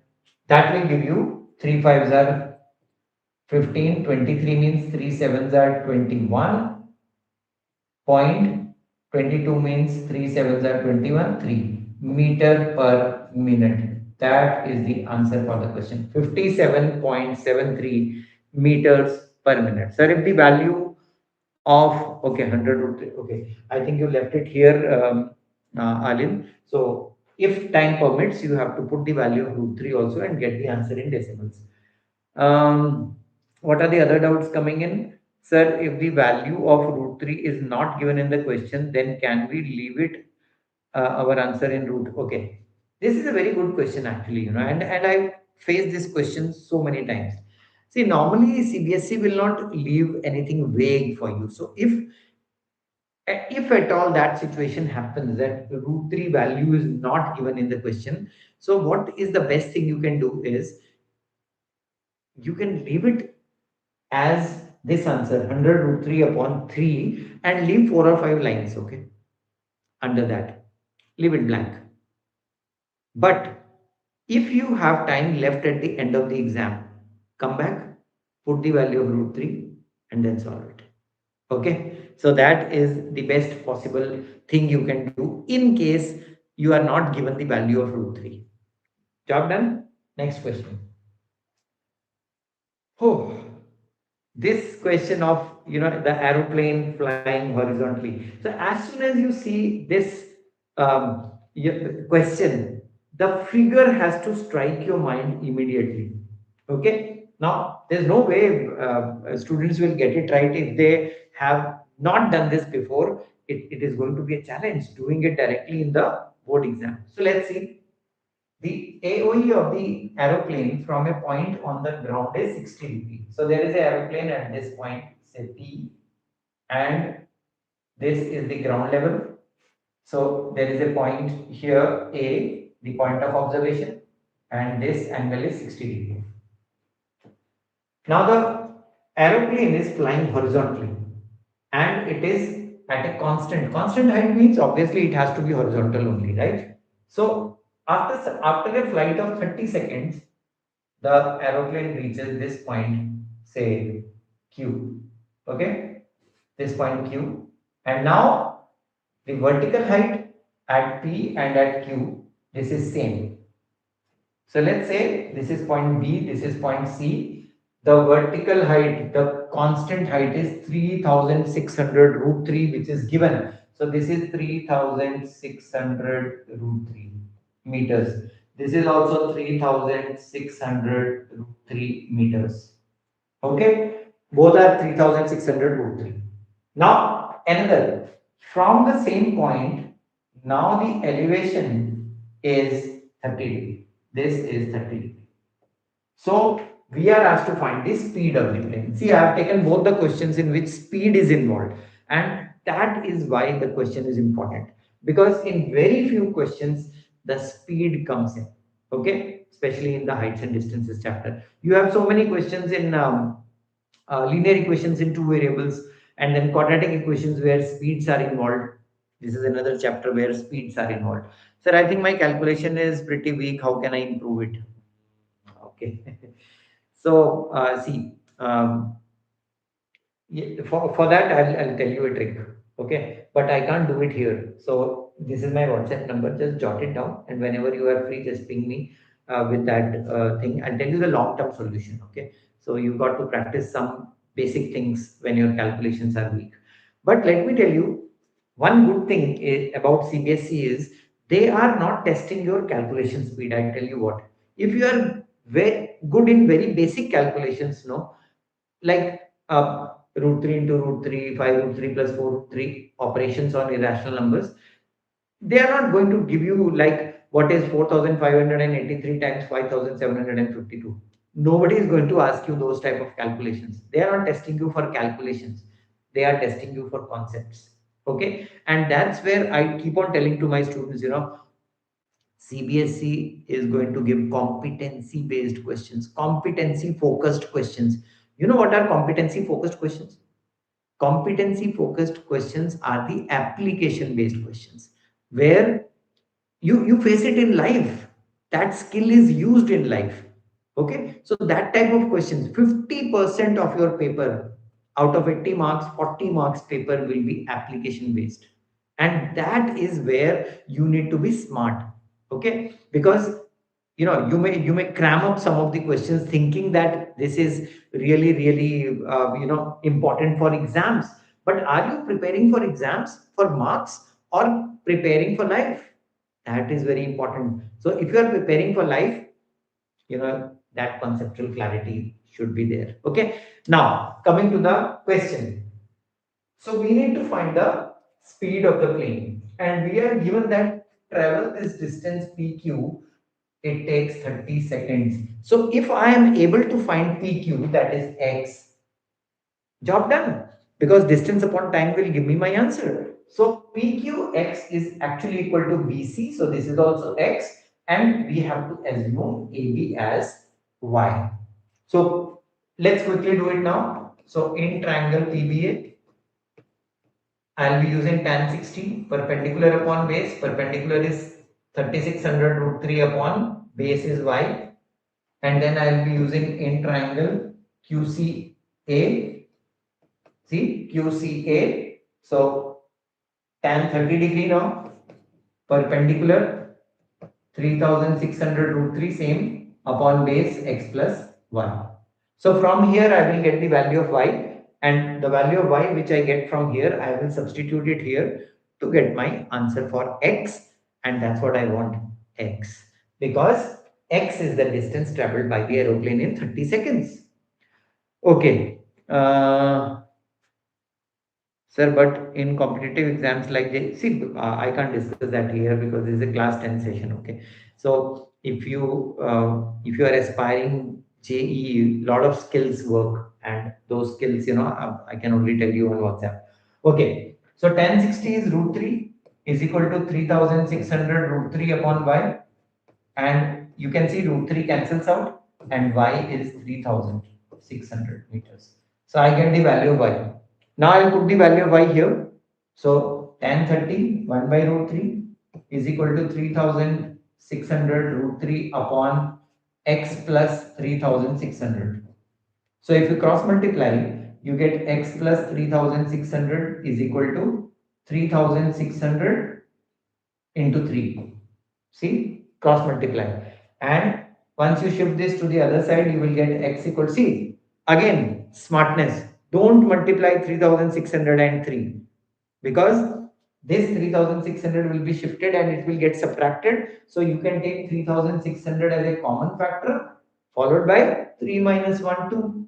that will give you 3 5s are 15, 23 means 3 7s are 21, point 22 means 3 7s are 21, 3 meter per minute. That is the answer for the question. 57.73 meters per minute. Sir, if the value of, okay, 100 root 3, okay, I think you left it here, Alin. So if time permits, you have to put the value of root 3 also and get the answer in decimals. What are the other doubts coming in? Sir, if the value of root 3 is not given in the question, then can we leave it our answer in root? Okay, this is a very good question actually, and I faced this question so many times. See, normally CBSE will not leave anything vague for you. So if at all that situation happens that root 3 value is not given in the question, so what is the best thing you can do is you can leave it as this answer 100 root 3 upon 3 and leave 4 or 5 lines, okay, under that, leave it blank. But if you have time left at the end of the exam, come back, put the value of root 3 and then solve it. Okay, so that is the best possible thing you can do in case you are not given the value of root 3. Job done? Next question. Oh, this question of the aeroplane flying horizontally. So as soon as you see this question, the figure has to strike your mind immediately. Okay, now there's no way students will get it right if they have not done this before. It is going to be a challenge doing it directly in the board exam. So let's see. The AOE of the aeroplane from a point on the ground is 60 degrees. So there is an aeroplane at this point, say P, and this is the ground level. So there is a point here, A, the point of observation, and this angle is 60 degrees. Now the aeroplane is flying horizontally, and it is at a constant height means obviously it has to be horizontal only, right? So after a flight of 30 seconds, the aeroplane reaches this point, say Q. Okay, this point Q, and now the vertical height at P and at Q, this is same. So let's say this is point B, this is point C. The vertical height, the constant height is 3600 root 3, which is given. So this is 3600 root 3 meters. This is also 3600 root 3 meters. Okay, both are 3600 root 3. Now another, from the same point, now the elevation is 30 degree. This is 30 degree. So we are asked to find the speed of the plane. See, I have taken both the questions in which speed is involved, and that is why the question is important, because in very few questions the speed comes in. Okay, especially in the heights and distances chapter, you have so many questions in linear equations in two variables, and then quadratic equations where speeds are involved. This is another chapter where speeds are involved. Sir, I think my calculation is pretty weak. How can I improve it? Okay. So, see, yeah, for that, I'll tell you a trick. Okay. But I can't do it here. So, this is my WhatsApp number. Just jot it down. And whenever you are free, just ping me with that thing. I'll tell you the long term solution. Okay. So, you got to practice some basic things when your calculations are weak. But let me tell you, one good thing about CBSE is they are not testing your calculation speed. I tell you what, if you are very good in very basic calculations, no, like root 3 into root 3, 5 root 3 plus 4 root 3 operations on irrational numbers, they are not going to give you like what is 4583 times 5752. Nobody is going to ask you those type of calculations. They are not testing you for calculations, they are testing you for concepts. Okay, and that's where I keep on telling to my students, CBSE is going to give competency based questions, competency focused questions. You know what are competency focused questions? Competency focused questions are the application based questions where you face it in life. That skill is used in life. Okay, so that type of questions, 50% of your paper out of 80 marks, 40 marks paper will be application based, and that is where you need to be smart. Okay, because you may cram up some of the questions thinking that this is really important for exams, but are you preparing for exams for marks or preparing for life? That is very important. So if you are preparing for life, that conceptual clarity should be there. Okay, now coming to the question. So we need to find the speed of the plane, and we are given that travel this distance PQ, it takes 30 seconds. So if I am able to find PQ, that is x, job done, because distance upon time will give me my answer. So PQX is actually equal to BC. So this is also X, and we have to assume AB as Y. So let's quickly do it now. So in triangle PBA, I'll be using tan 60, perpendicular upon base. Perpendicular is 3600 root 3 upon base is Y. And then I'll be using in triangle QCA. See, QCA. So tan 30 degree now, perpendicular 3600 root 3 same upon base x plus 1. So from here I will get the value of y, and the value of y which I get from here, I will substitute it here to get my answer for x, and that's what I want, x, because x is the distance traveled by the aeroplane in 30 seconds. Okay. Sir, but in competitive exams like this, see, I can't discuss that here because this is a class 10 session. Okay, so if you are aspiring JEE, lot of skills work, and those skills, I can only tell you on WhatsApp. Okay, so 1060 is root 3 is equal to 3600 root 3 upon y, and you can see root 3 cancels out, and y is 3600 meters. So I get the value of y. Now I'll put the value of y here. So tan 30 1 by root 3 is equal to 3600 root 3 upon x plus 3600. So if you cross multiply, you get x plus 3600 is equal to 3600 into 3. See, cross multiply, and Once you shift this to the other side, you will get x equal, see, again, smartness. Don't multiply 3603 because this 3600 will be shifted and it will get subtracted. So you can take 3600 as a common factor followed by 3 minus 1, 2.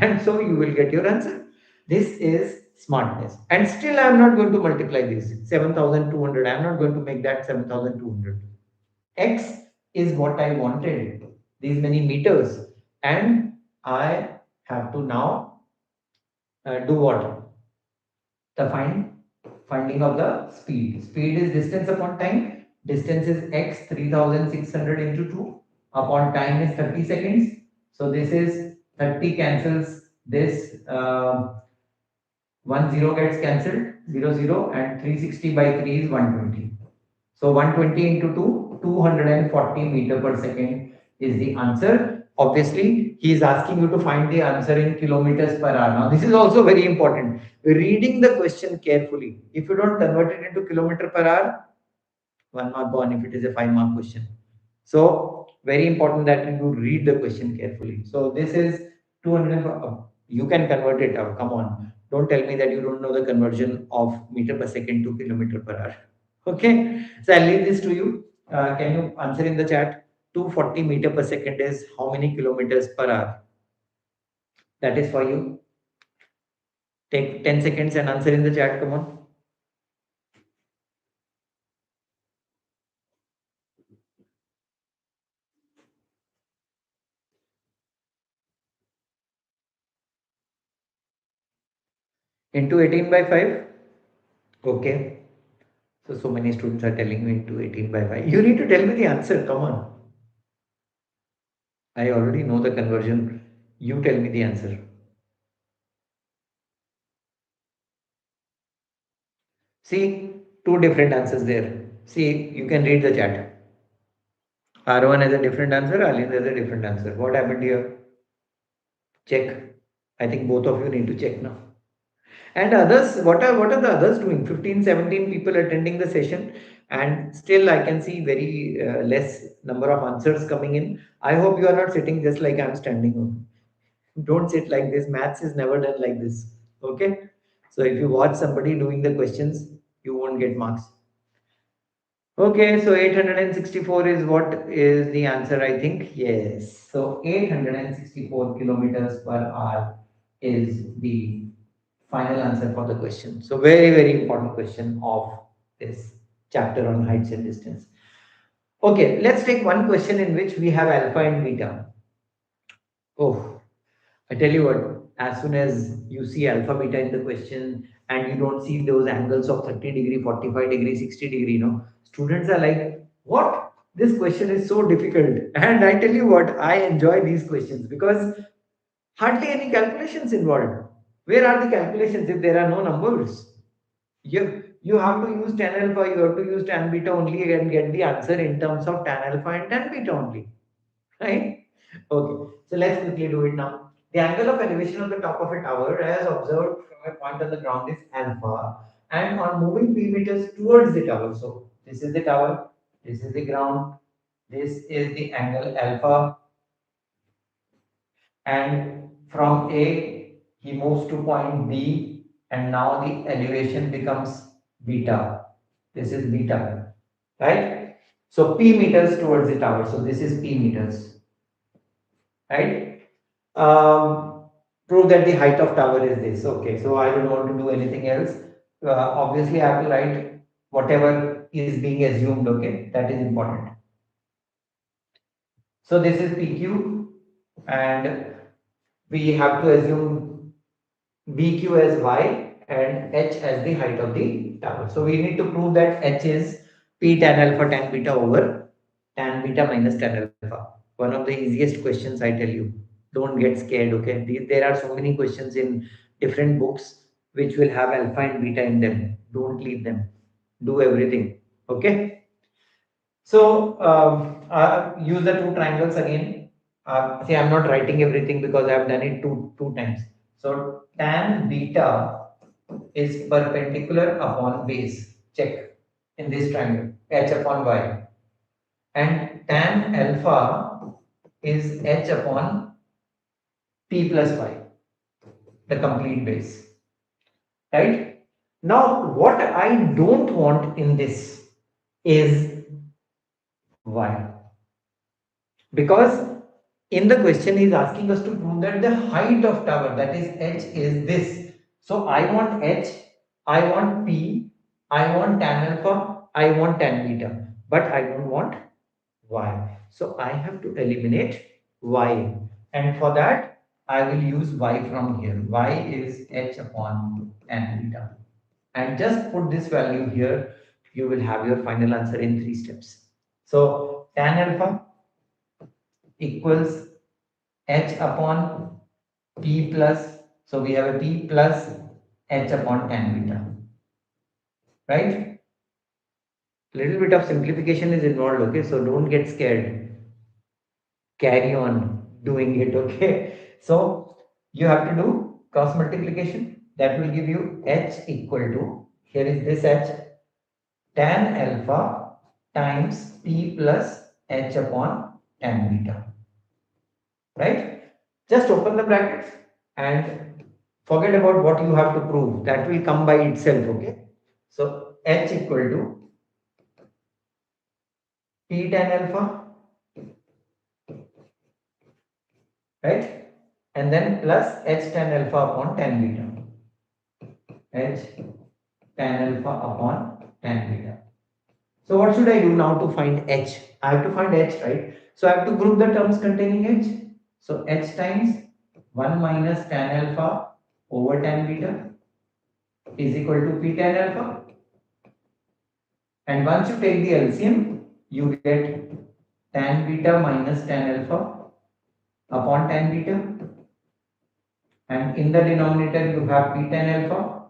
And so you will get your answer. This is smartness. And still I am not going to multiply this 7200. I am not going to make that 7200. X is what I wanted, these many meters. And I have to now do what? The finding of the speed. Speed is distance upon time. Distance is x 3600 into 2 upon time is 30 seconds. So this is 30 cancels this 1 0 gets cancelled 0 0 and 360 by 3 is 120. So 120 into 2, 240 meter per second is the answer. Obviously, he is asking you to find the answer in kilometers per hour. Now, this is also very important. Reading the question carefully. If you don't convert it into kilometer per hour, 1 mark gone if it is a 5 mark question. So, very important that you read the question carefully. So, this is 200. You can convert it out. Come on. Don't tell me that you don't know the conversion of meter per second to kilometer per hour. Okay, so I'll leave this to you. Can you answer in the chat? 240 meter per second is how many kilometers per hour? That is for you. Take 10 seconds and answer in the chat. Come on. Into 18 by 5? Okay. So many students are telling me into 18 by 5. You need to tell me the answer. Come on. I already know the conversion. You tell me the answer. See, two different answers there. See, you can read the chat. R1 has a different answer, Alin has a different answer. What happened here? Check. I think both of you need to check now. And others, what are the others doing? 15, 17 people attending the session, and still I can see very less number of answers coming in. I hope you are not sitting just like I'm standing. Don't sit like this. Maths is never done like this. Okay. So if you watch somebody doing the questions, you won't get marks. Okay, so 864 is what is the answer, I think. Yes. So 864 kilometers per hour is the final answer for the question. So very, very important question of this chapter on heights and distance. Okay, let's take one question in which we have alpha and beta. Oh, I tell you what, as soon as you see alpha beta in the question and you don't see those angles of 30 degree, 45 degree, 60 degree, students are like, what? This question is so difficult. And I tell you what, I enjoy these questions because hardly any calculations involved. Where are the calculations if there are no numbers? You have to use tan alpha, you have to use tan beta only and get the answer in terms of tan alpha and tan beta only. Right? Okay. So let's quickly do it now. The angle of elevation of the top of a tower as observed from a point on the ground is alpha, and on moving p meters towards the tower. So this is the tower, this is the ground, this is the angle alpha, and from A he moves to point B, and now the elevation becomes beta. This is beta, right? So P meters towards the tower. So this is P meters, right? Prove that the height of tower is this. Okay, so I don't want to do anything else. Obviously, I have to write whatever is being assumed. Okay, that is important. So this is PQ, and we have to assume BQ as y and h as the height of the tower. So we need to prove that h is P tan alpha tan beta over tan beta minus tan alpha. One of the easiest questions, I tell you. Don't get scared, okay? There are so many questions in different books which will have alpha and beta in them. Don't leave them. Do everything, okay? So use the two triangles again. See, I'm not writing everything because I've done it two times. So tan beta is perpendicular upon base. Check in this triangle, h upon y. and tan alpha is h upon p plus y, the complete base, right? Now, what I don't want in this is y, because in the question he is asking us to prove that the height of tower, that is h, is this. So I want h, I want p, I want tan alpha, I want tan beta, but I don't want y. So I have to eliminate y, and for that I will use y from here. Y is h upon tan beta, and just put this value here. You will have your final answer in 3 steps. So tan alpha equals h upon p plus, so we have a p plus h upon tan beta, right? Little bit of simplification is involved, okay? So don't get scared, carry on doing it, okay? So you have to do cross multiplication, that will give you h equal to, here is this h, tan alpha times p plus h upon tan beta, right? Just open the brackets and forget about what you have to prove. That will come by itself, okay? So h equal to p tan alpha, right? And then plus h tan alpha upon tan beta. H tan alpha upon tan beta. So what should I do now to find h? I have to find h, right? So I have to group the terms containing h. So h times 1 minus tan alpha over tan beta is equal to p tan alpha. And once you take the LCM, you get tan beta minus tan alpha upon tan beta. And in the denominator, you have p tan alpha.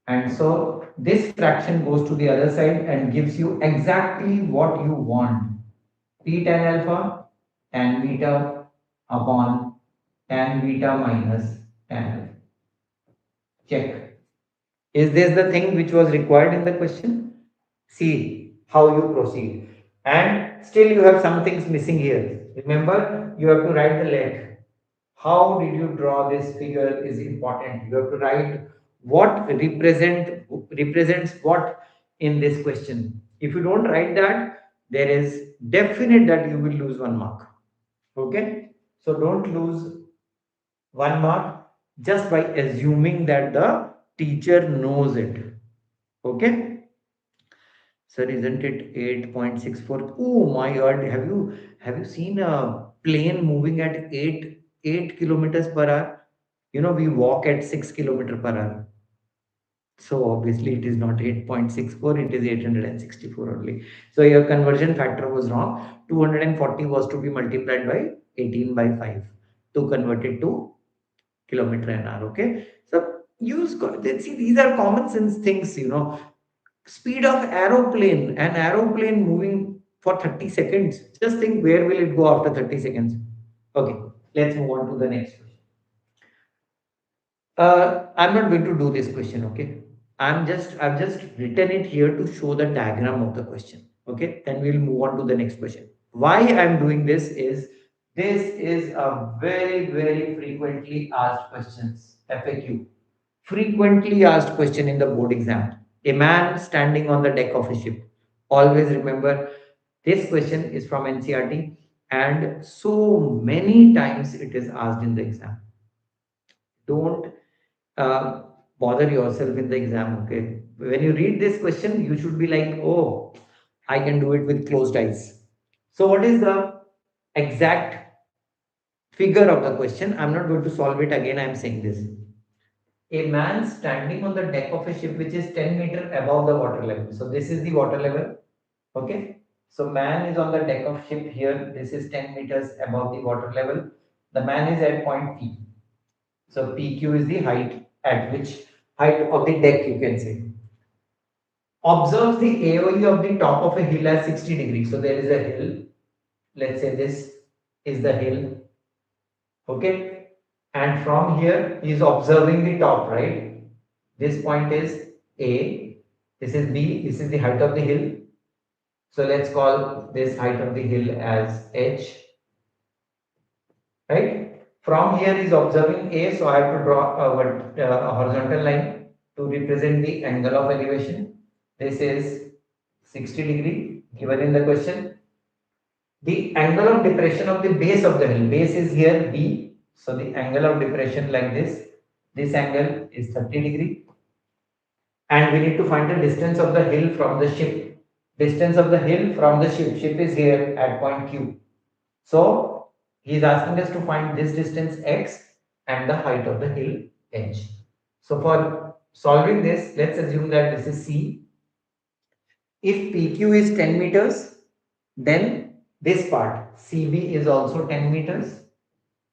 And so this fraction goes to the other side and gives you exactly what you want. P tan alpha, tan beta upon tan beta minus tan alpha. Check. Is this the thing which was required in the question? See how you proceed. And still you have some things missing here. Remember, you have to write the let. How did you draw this figure is important. You have to write what represents what in this question. If you don't write that, there is definite that you will lose 1 mark. Okay? So don't lose 1 mark just by assuming that the teacher knows it. Okay? Sir, isn't it 8.64? Oh my god, have you seen a plane moving at 8 kilometers per hour? You know, we walk at 6 kilometers per hour. So obviously it is not 8.64, it is 864 only. So your conversion factor was wrong. 240 was to be multiplied by 18 by 5 to convert it to kilometer an hour. Okay. So see, these are common sense things, you know. Speed of aeroplane, an aeroplane moving for 30 seconds. Just think where will it go after 30 seconds. Okay, let's move on to the next question. I'm not going to do this question, okay? I've just written it here to show the diagram of the question. Okay, then we'll move on to the next question. Why I'm doing this is a very frequently asked questions, FAQ. Frequently asked question in the board exam. A man standing on the deck of a ship. Always remember, this question is from NCRT and so many times it is asked in the exam. Don't uh, bother yourself in the exam, okay? When you read this question, you should be like, oh, I can do it with closed eyes. So what is the exact figure of the question? I'm not going to solve it again. I'm saying this. A man standing on the deck of a ship which is 10 meters above the water level. So this is the water level. Okay. So man is on the deck of ship here. This is 10 meters above the water level. The man is at point P. So PQ is the height at which height of the deck you can say. Observe the AOE of the top of a hill as 60 degrees. So there is a hill. Let's say this is the hill. Okay. And from here he is observing the top, right? This point is A. This is B. This is the height of the hill. So let's call this height of the hill as h, right? From here is observing A, so I have to draw a horizontal line to represent the angle of elevation. This is 60 degree given in the question. The angle of depression of the base of the hill, base is here B, so the angle of depression like this angle is 30 degree, and we need to find the distance of the hill from the ship. Distance of the hill from the ship is here at point Q. So he is asking us to find this distance x and the height of the hill h. So for solving this, let's assume that this is C. If PQ is 10 meters, then this part CB is also 10 meters.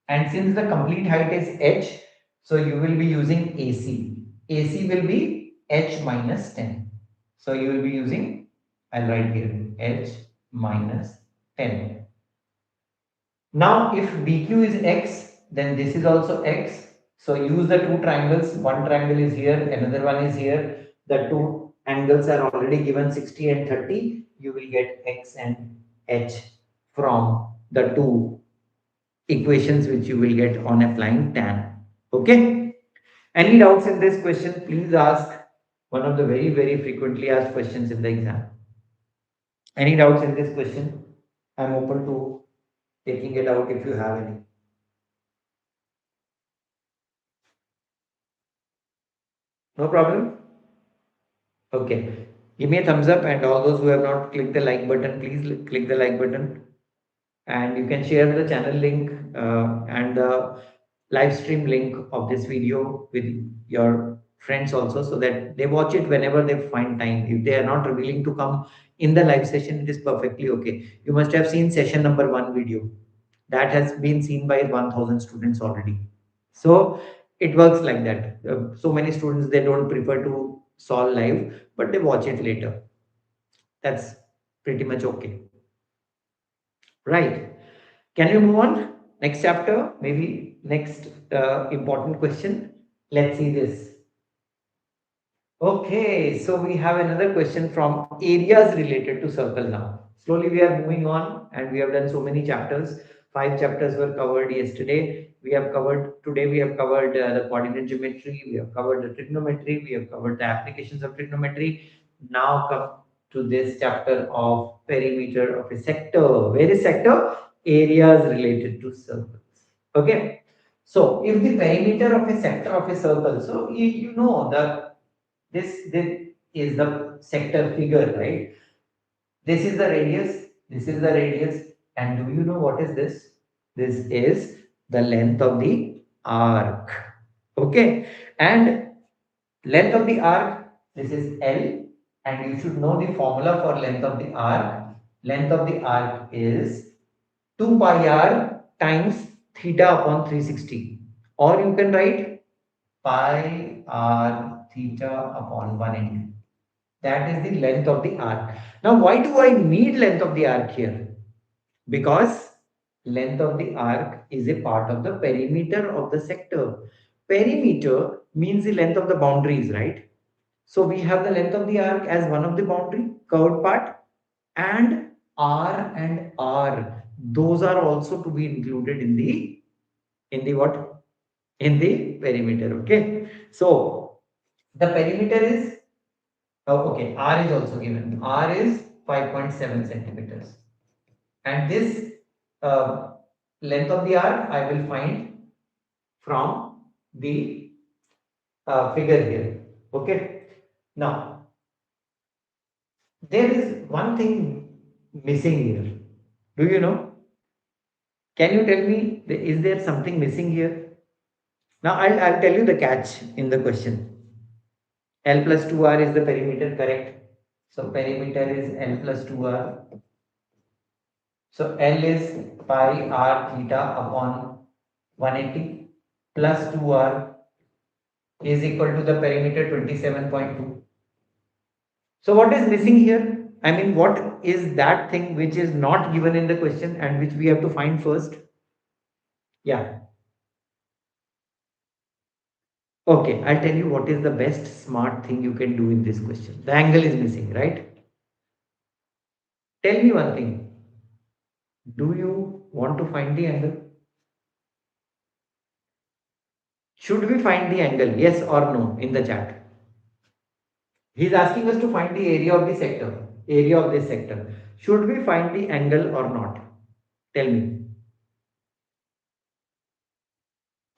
And since the complete height is h, so you will be using AC. AC will be h minus 10. So you will be using, I'll write here, h minus 10. Now, if BQ is x, then this is also x. So use the two triangles. One triangle is here, another one is here. The two angles are already given 60 and 30. You will get x and h from the two equations which you will get on applying tan. Okay. Any doubts in this question? Please ask. One of the very frequently asked questions in the exam. Any doubts in this question? I'm open to taking it out if you have any. No problem? Okay. Give me a thumbs up, and all those who have not clicked the like button, please click the like button. And you can share the channel link and the live stream link of this video with your friends also, so that they watch it whenever they find time. If they are not willing to come in the live session, it is perfectly okay. You must have seen session number 1 video. That has been seen by 1000 students already. So it works like that. So many students, they don't prefer to solve live, but they watch it later. That's pretty much okay. Right. Can we move on? Next chapter, maybe next important question. Let's see this. Okay, so we have another question from areas related to circle now. Slowly we are moving on, and we have done so many chapters. 5 chapters were covered yesterday. Today we have covered the coordinate geometry, we have covered the trigonometry, we have covered the applications of trigonometry. Now come to this chapter of perimeter of a sector. Where is sector? Areas related to circles. Okay. So if the perimeter of a sector of a circle, so you know the this is the sector figure, right? This is the radius, this is the radius, and do you know what is this? This is the length of the arc. Okay, and length of the arc, this is L, and you should know the formula for length of the arc. Length of the arc is 2 pi r times theta upon 360, or you can write pi r theta upon 180. That is the length of the arc. Now, why do I need length of the arc here? Because length of the arc is a part of the perimeter of the sector. Perimeter means the length of the boundaries, right? So we have the length of the arc as one of the boundary curved part, and R and R, those are also to be included in the what? In the perimeter. Okay. So the perimeter is, oh, okay, R is also given. R is 5.7 centimeters. And this uh, length of the arc I will find from the figure here. Okay. Now, there is one thing missing here. Do you know? Can you tell me, is there something missing here? Now, I'll tell you the catch in the question. L plus 2R is the perimeter, correct? So, perimeter is L plus 2R. So L is pi r theta upon 180 plus 2r is equal to the perimeter 27.2. So what is missing here? I mean, what is that thing which is not given in the question and which we have to find first? Yeah. Okay, I'll tell you what is the best smart thing you can do in this question. The angle is missing, right? Tell me one thing. Do you want to find the angle? Should we find the angle? Yes or no in the chat. He is asking us to find the area of the sector. Area of this sector. Should we find the angle or not? Tell me.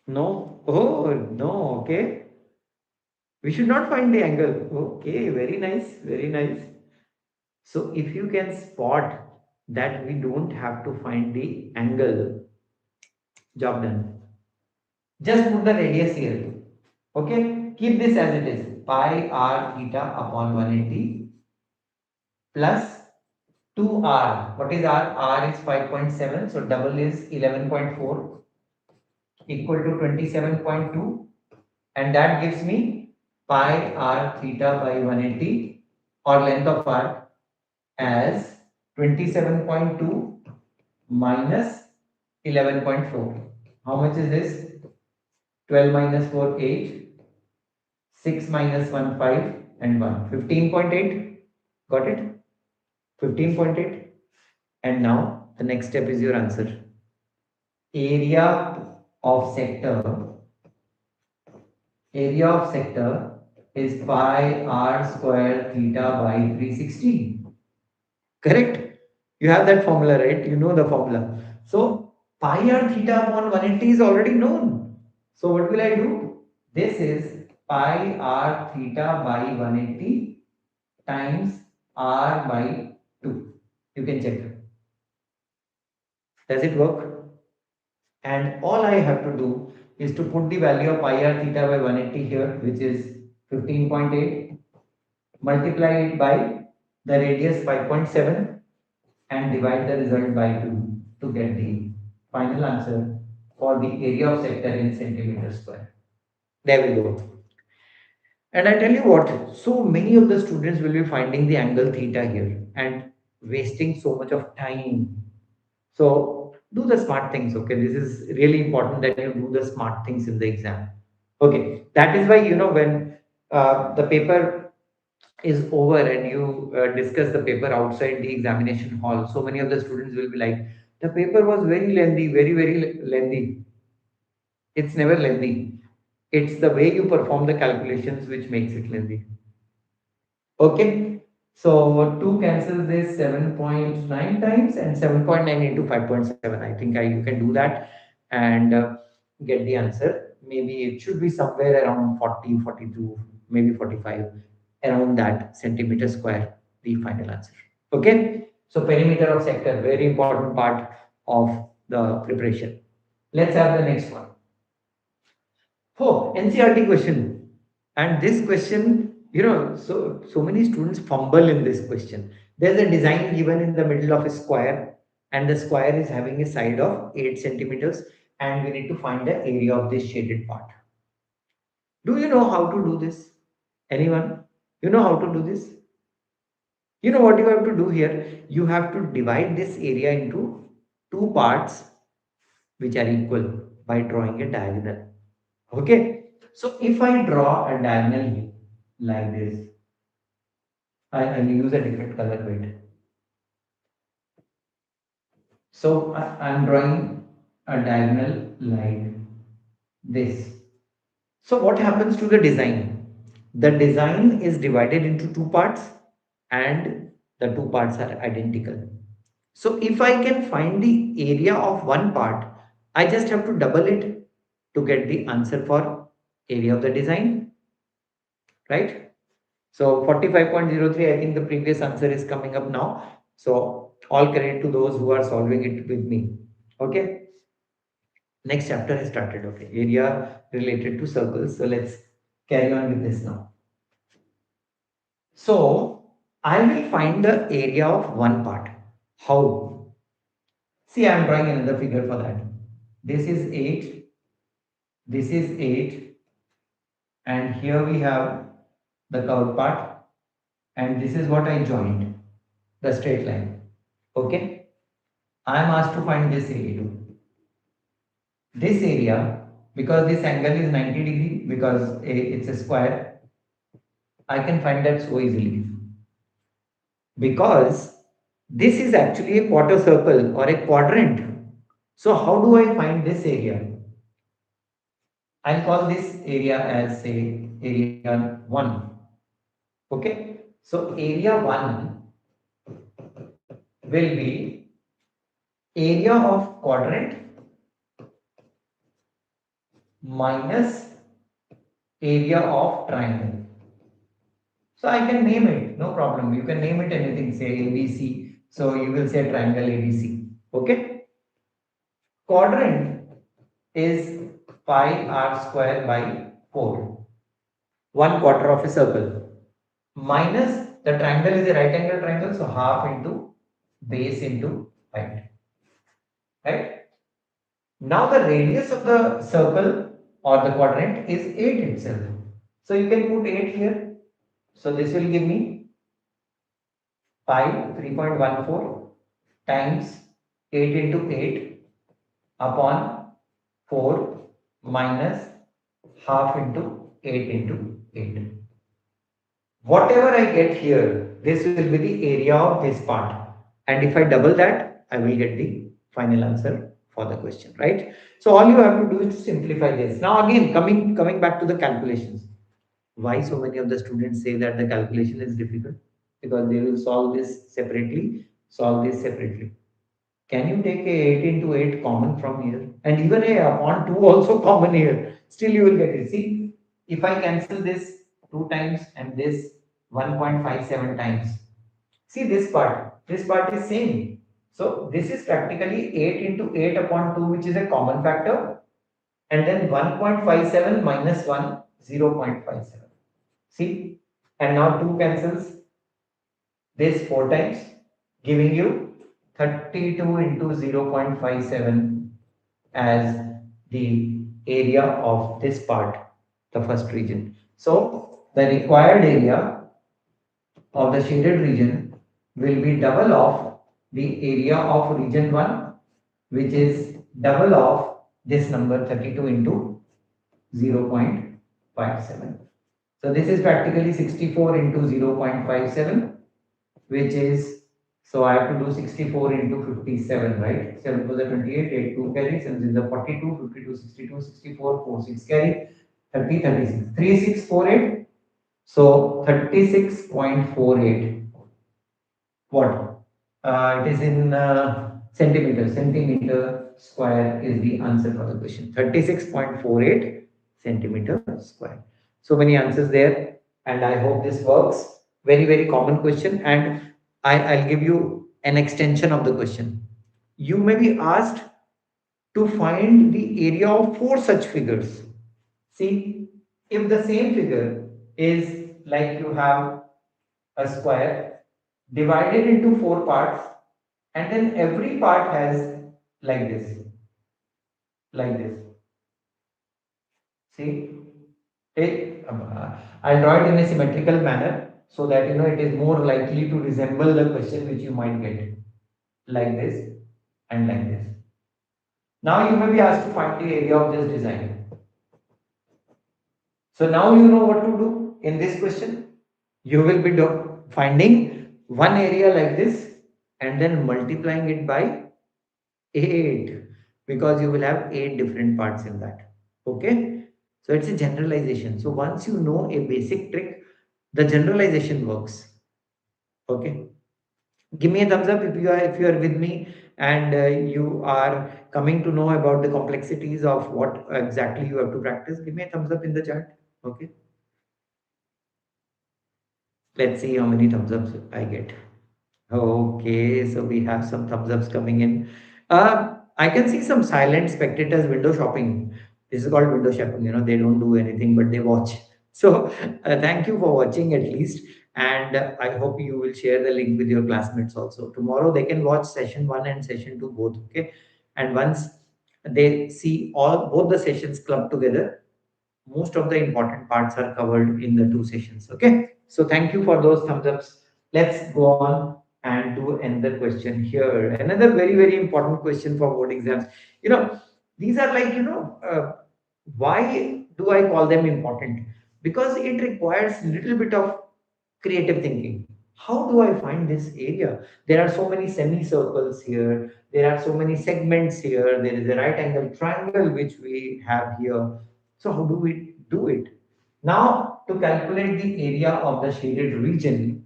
No? Oh, no. Okay. We should not find the angle. Okay. Very nice. Very nice. So if you can spot that we don't have to find the angle, job done. Just put the radius here. Okay. Keep this as it is. Pi r theta upon 180 plus 2r. What is r? R is 5.7. So double is 11.4 equal to 27.2. And that gives me pi r theta by 180 or length of arc as 27.2 minus 11.4. How much is this? 12 minus 4, 8. 6 minus 1, 5 and 1. 15.8. Got it? 15.8. And now the next step is your answer. Area of sector is pi r square theta by 360. Correct? You have that formula, right? You know the formula. So pi r theta upon 180 is already known. So what will I do? This is pi r theta by 180 times r by 2. You can check. Does it work? And all I have to do is to put the value of pi r theta by 180 here, which is 15.8, multiply it by the radius 5.7 and divide the result by 2 to get the final answer for the area of sector in centimeter square. There we go. And I tell you what, so many of the students will be finding the angle theta here and wasting so much of time. So do the smart things, okay? This is really important that you do the smart things in the exam. Okay, that is why, when the paper is over and you discuss the paper outside the examination hall, so many of the students will be like, the paper was very lengthy, very, very lengthy. It's never lengthy. It's the way you perform the calculations which makes it lengthy. Okay. So 2 cancels this 7.9 times and 7.9 into 5.7. I think you can do that and get the answer. Maybe it should be somewhere around 40, 42, maybe 45, around that centimeter square, the final answer. Okay. So perimeter of sector, very important part of the preparation. Let's have the next one. Oh, NCRT question. And this question, so many students fumble in this question. There's a design given in the middle of a square, and the square is having a side of 8 centimeters, and we need to find the area of this shaded part. Do you know how to do this? Anyone? You know how to do this? You know what you have to do here? You have to divide this area into two parts which are equal by drawing a diagonal. Okay, so if I draw a diagonal here like this, I'll use a different color. Wait. So I'm drawing a diagonal like this. So what happens to the design? The design is divided into two parts and the two parts are identical. So if I can find the area of one part, I just have to double it to get the answer for area of the design, right? So 45.03, I think the previous answer is coming up now. So all credit to those who are solving it with me. Okay. Next chapter has started. Okay. Area related to circles. So let's carry on with this now. So I will find the area of one part. How? See, I am drawing another figure for that. This is 8. This is 8. And here we have the curved part. And this is what I joined, the straight line. Okay. I am asked to find this area. This area, because this angle is 90 degree, because it's a square, I can find that so easily. Because This is actually a quarter circle or a quadrant. So how do I find this area? I'll call this area as say area 1. Okay. So area 1 will be area of quadrant minus area of triangle. So I can name it, no problem. You can name it anything, say ABC. So you will say triangle ABC. Okay. Quadrant is pi r square by 4. 1 quarter of a circle. Minus the triangle is a right angle triangle. So half into base into height. Right. Now the radius of the circle or the quadrant is 8 itself. So you can put 8 here. So this will give me pi 3.14 times 8 into 8 upon 4 minus half into 8 into 8. Whatever I get here, this will be the area of this part. And if I double that, I will get the final answer for the question, right? So all you have to do is simplify this. Now again, coming back to the calculations. Why so many of the students say that the calculation is difficult? Because they will solve this separately, solve this separately. Can you take a 8 into 8 common from here? And even a upon 2 also common here. Still you will get it. See, if I cancel this 2 times and this 1.57 times. See this part is same. So this is practically 8 into 8 upon 2, which is a common factor. And then 1.57 minus 1, 0.57. See, and now 2 cancels this 4 times, giving you 32 into 0.57 as the area of this part, the first region. So the required area of the shaded region will be double of the area of region 1, which is double of this number 32 into 0.57. So this is practically 64 into 0.57, which is, so I have to do 64 into 57, right? 7 to the 28, 8 2 carry, 7 is the 42, 52, 62, 64, 4 6 carry, 30, 36, 3648. So 36.48. What? It is in centimeter. Centimeter square is the answer for the question. 36.48 centimeter square. So many answers there, and I hope this works. Very, very common question, and I'll give you an extension of the question. You may be asked to find the area of four such figures. See, if the same figure is like you have a square divided into four parts, and then every part has like this, like this. See, I'll draw it in a symmetrical manner so that it is more likely to resemble the question which you might get, like this and like this. Now you may be asked to find the area of this design. So now you know what to do in this question. You will be finding one area like this and then multiplying it by 8, because you will have 8 different parts in that. Okay. So it's a generalization. So once you know a basic trick, the generalization works. Okay. Give me a thumbs up if you are with me, and you are coming to know about the complexities of what exactly you have to practice. Give me a thumbs up in the chat. Okay. Let's see how many thumbs ups I get. Okay, so we have some thumbs ups coming in. I can see some silent spectators window shopping. This is called window shopping. They don't do anything but they watch. So thank you for watching at least, and I hope you will share the link with your classmates also. Tomorrow they can watch session one and session two both. Okay, and once they see all both the sessions clubbed together, most of the important parts are covered in the two sessions. Okay, so thank you for those thumbs ups. Let's go on and do another question here. Another very, very important question for board exams. You know, these are like, why do I call them important? Because it requires little bit of creative thinking. How do I find this area? There are so many semicircles here. There are so many segments here. There is a right angle triangle which we have here. So how do we do it? Now, to calculate the area of the shaded region,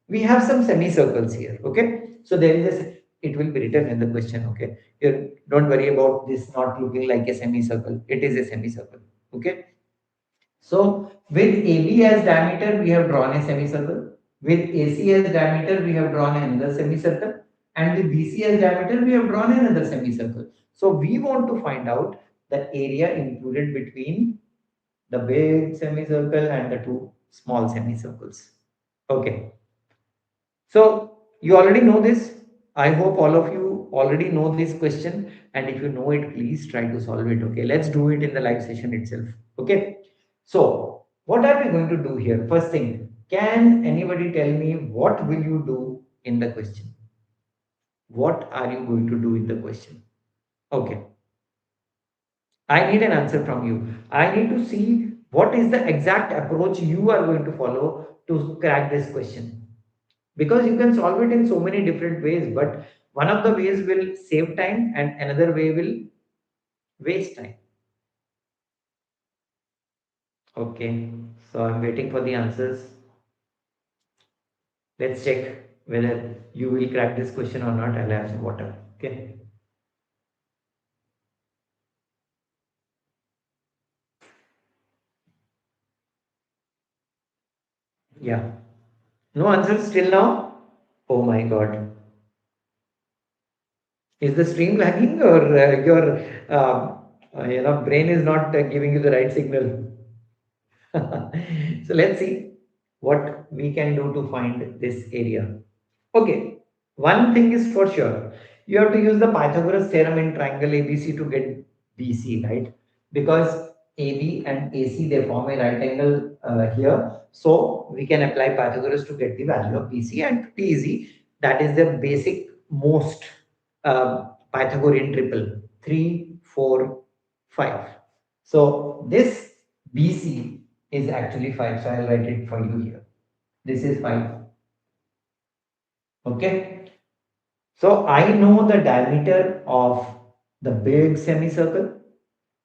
we have some semicircles here. Okay. So there is a, it will be written in the question. Okay. You don't worry about this not looking like a semicircle. It is a semicircle. Okay. So with AB as diameter, we have drawn a semicircle. With AC as diameter, we have drawn another semicircle. And with BC as diameter, we have drawn another semicircle. So we want to find out the area included between the big semicircle and the two small semicircles. Okay. So you already know this. I hope all of you already know this question. And if you know it, please try to solve it. Okay. Let's do it in the live session itself. Okay. So what are we going to do here? First thing, can anybody tell me what will you do in the question? What are you going to do in the question? Okay. I need an answer from you. I need to see what is the exact approach you are going to follow to crack this question. Because you can solve it in so many different ways, but one of the ways will save time and another way will waste time. Okay, so I'm waiting for the answers. Let's check whether you will crack this question or not. I'll have some water. Okay. Yeah. No answers till now? Oh my god. Is the stream lagging or your brain is not giving you the right signal? So let's see what we can do to find this area. Okay, one thing is for sure. You have to use the Pythagoras theorem in triangle ABC to get BC, right? Because AB and AC they form a right angle here. So we can apply Pythagoras to get the value of BC, and pretty easy. That is the basic most Pythagorean triple 3, 4, 5. So this BC is actually 5. So I'll write it for you here. This is 5. Okay. So I know the diameter of the big semicircle.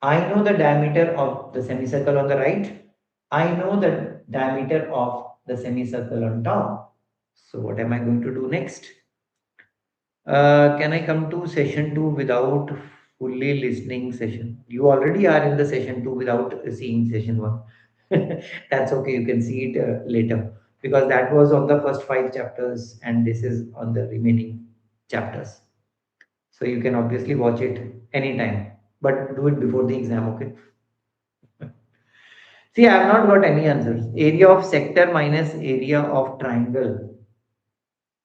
I know the diameter of the semicircle on the right. I know the diameter of the semicircle on top. So what am I going to do next? Can I come to session 2 without fully listening session? You already are in the session 2 without seeing session 1. That's okay. You can see it later because that was on the first 5 chapters and this is on the remaining chapters. So you can obviously watch it anytime, but do it before the exam, okay? See, I have not got any answers. Area of sector minus area of triangle.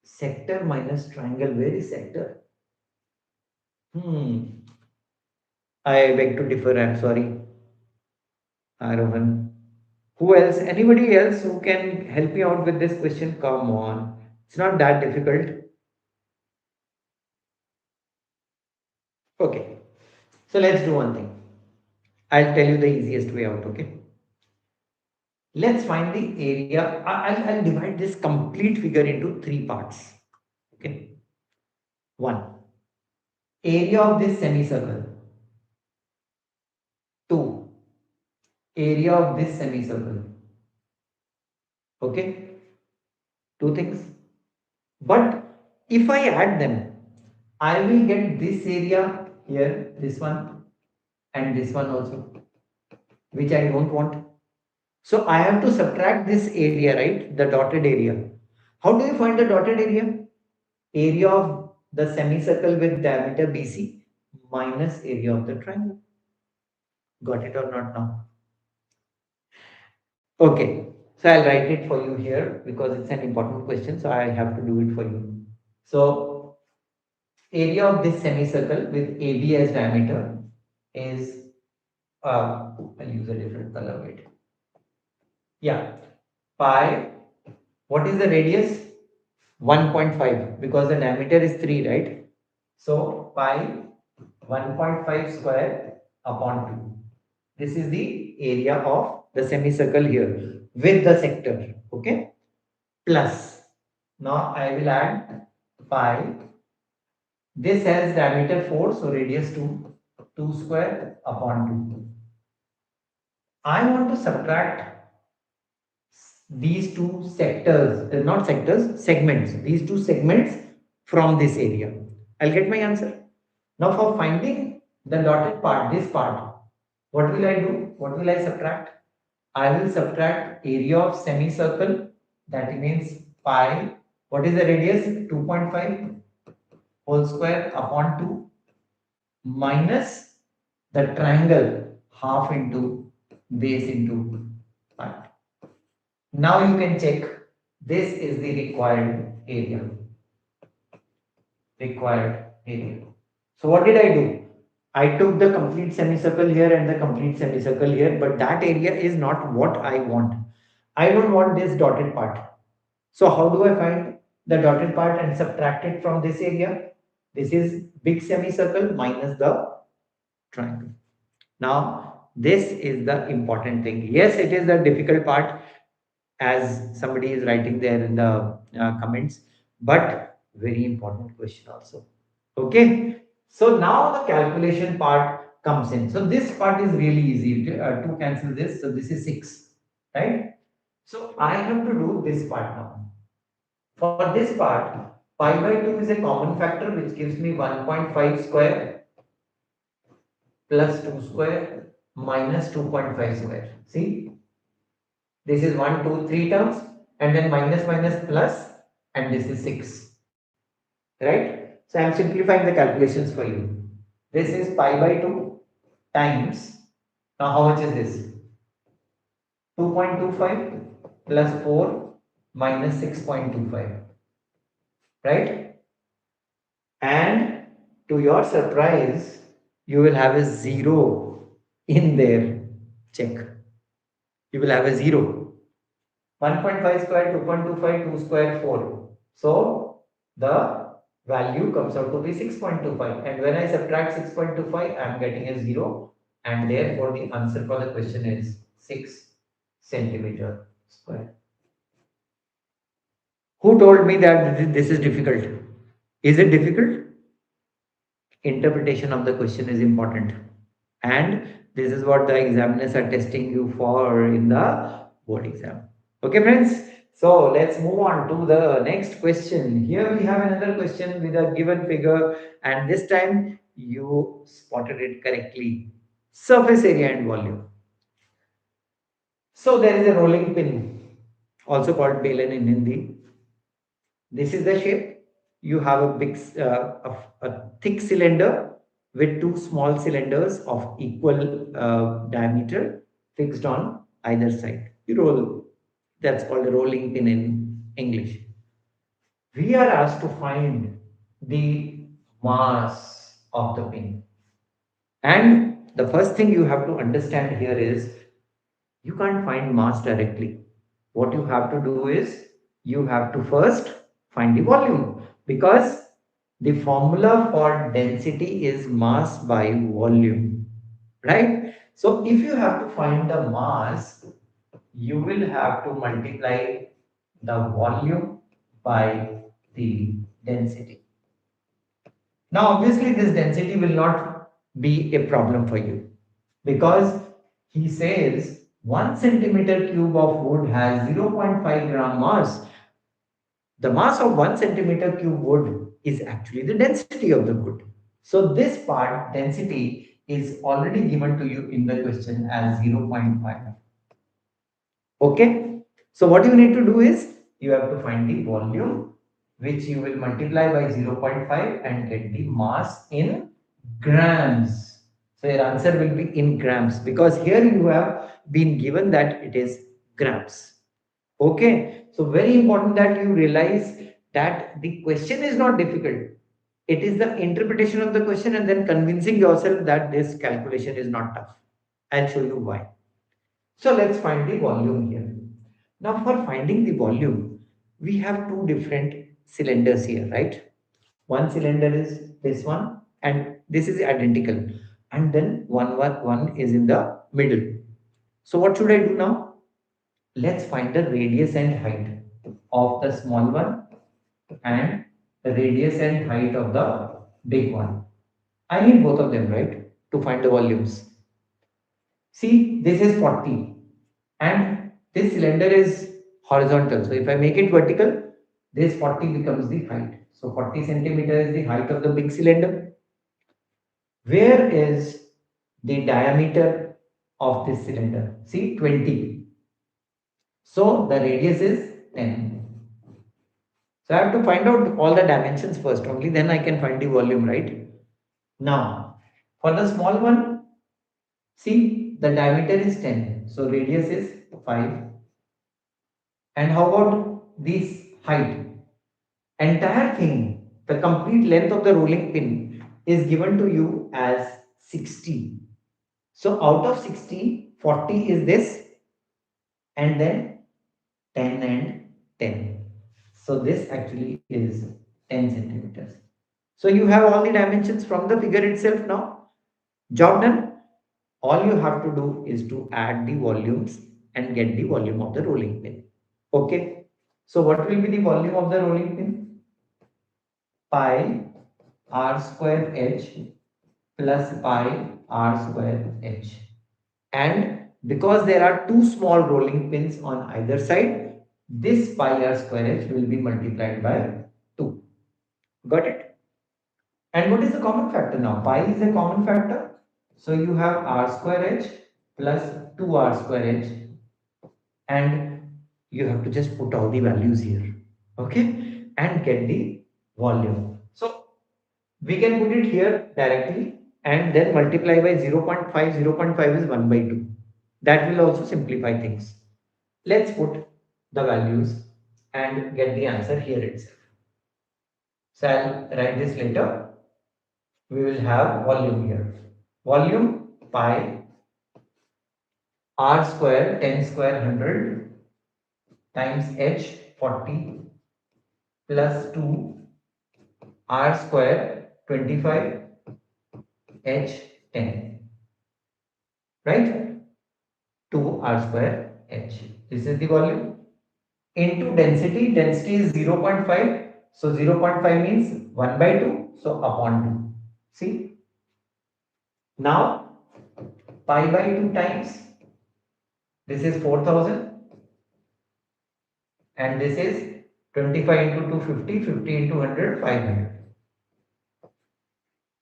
Sector minus triangle. Where is sector? Hmm. I beg to differ. I'm sorry, Arohan. Who else? Anybody else who can help me out with this question? Come on. It's not that difficult. Okay. So let's do one thing. I'll tell you the easiest way out, okay? Let's find the area. I'll divide this complete figure into 3 parts. Okay. One, area of this semicircle. Two, area of this semicircle. Okay. Two things. But if I add them, I will get this area here, this one, and this one also, which I don't want. So I have to subtract this area, right? The dotted area. How do you find the dotted area? Area of the semicircle with diameter BC minus area of the triangle. Got it or not now? Okay. So I'll write it for you here because it's an important question. So I have to do it for you. So area of this semicircle with AB as diameter is, I'll use a different color. Wait. Yeah. Pi. What is the radius? 1.5 because the diameter is 3, right? So pi 1.5 square upon 2. This is the area of the semicircle here with the sector. Okay. Plus Now I will add 5. This has diameter 4, so radius 2. 2 square upon 2. I want to subtract these two sectors, not sectors, segments, these two segments from this area. I'll get my answer. Now for finding the dotted part, this part, what will I do? What will I subtract? I will subtract area of semicircle, that means pi. What is the radius? 2.5 whole square upon 2 minus the triangle half into base into pi. Now you can check, this is the required area. Required area. So what did I do? I took the complete semicircle here and the complete semicircle here, but that area is not what I want. I don't want this dotted part. So how do I find the dotted part and subtract it from this area? This is big semicircle minus the triangle. Now, this is the important thing. Yes, it is the difficult part, as somebody is writing there in the comments, but very important question also. Okay, so now the calculation part comes in. So this part is really easy to cancel this. So this is 6, right? So I have to do this part now. For this part, pi by 2 is a common factor, which gives me 1.5 square plus 2 square minus 2.5 square. See, this is 1, 2, 3 terms, and then minus minus plus, and this is 6, right? So I am simplifying the calculations for you. This is pi by 2 times, now how much is this? 2.25 plus 4 minus 6.25, right? And to your surprise, you will have a 0 in there. Check. You will have a 0. 1.5 square, 2.25, 2 square, 4. So the value comes out to be 6.25. And when I subtract 6.25, I am getting a 0. And therefore the answer for the question is 6 centimeter square. Who told me that this is difficult? Is it difficult? Interpretation of the question is important. And this is what the examiners are testing you for in the board exam. Okay, friends? So let's move on to the next question. Here we have another question with a given figure, and this time you spotted it correctly. Surface area and volume. So there is a rolling pin, also called belan in Hindi. This is the shape. You have a big, a thick cylinder with two small cylinders of equal diameter fixed on either side. You roll. That's called a rolling pin in English. We are asked to find the mass of the pin. And the first thing you have to understand here is you can't find mass directly. What you have to do is you have to first find the volume, because the formula for density is mass by volume, right? So if you have to find the mass, you will have to multiply the volume by the density. Now obviously this density will not be a problem for you, because he says 1 centimeter cube of wood has 0.5 gram mass. The mass of 1 centimeter cube wood is actually the density of the wood. So this part, density, is already given to you in the question as 0.5. Okay. So what you need to do is you have to find the volume, which you will multiply by 0.5 and get the mass in grams. So your answer will be in grams, because here you have been given that it is grams. Okay. So very important that you realize that the question is not difficult. It is the interpretation of the question and then convincing yourself that this calculation is not tough. I'll show you why. So let's find the volume here. Now for finding the volume, we have two different cylinders here, right? One cylinder is this one, and this is identical. And then one is in the middle. So what should I do now? Let's find the radius and height of the small one and the radius and height of the big one. I need both of them, right, to find the volumes. See, this is 40 and this cylinder is horizontal. So if I make it vertical, this 40 becomes the height. So 40 centimeter is the height of the big cylinder. Where is the diameter of this cylinder? See, 20. So the radius is 10. So I have to find out all the dimensions first, only then I can find the volume, right? Now, for the small one, see the diameter is 10. So radius is 5. And how about this height? Entire thing, the complete length of the rolling pin is given to you as 60. So out of 60, 40 is this, and then 10 and 10. So this actually is 10 centimeters. So you have all the dimensions from the figure itself now. Job done. All you have to do is to add the volumes and get the volume of the rolling pin. Okay. So what will be the volume of the rolling pin? Pi r square h plus pi r square h. And because there are two small rolling pins on either side, this pi r square h will be multiplied by 2. Got it? And what is the common factor now? Pi is a common factor. So you have r square h plus 2r square h, and you have to just put all the values here. Okay? And get the volume. So we can put it here directly and then multiply by 0.5. 0.5 is 1 by 2. That will also simplify things. Let's put the values and get the answer here itself. So I'll write this later. We will have volume here. Volume pi r square 10 square 100 times h 40 plus 2 r square 25 h 10, right? 2 r square h. This is the volume. Into density. Density is 0.5. So 0.5 means 1 by 2. So upon 2. See? Now pi by 2 times. This is 4000. And this is 25 into 250. 50 into 100. 500.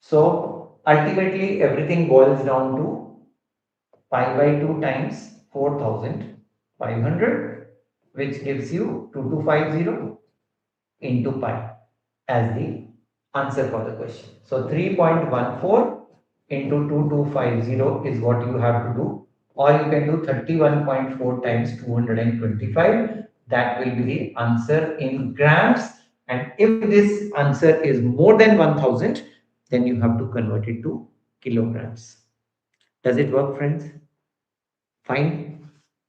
So ultimately everything boils down to pi by 2 times 4500, which gives you 2250 into pi as the answer for the question. So 3.14 into 2250 is what you have to do, or you can do 31.4 times 225. That will be the answer in grams, and if this answer is more than 1000, then you have to convert it to kilograms. Does it work, friends? Fine.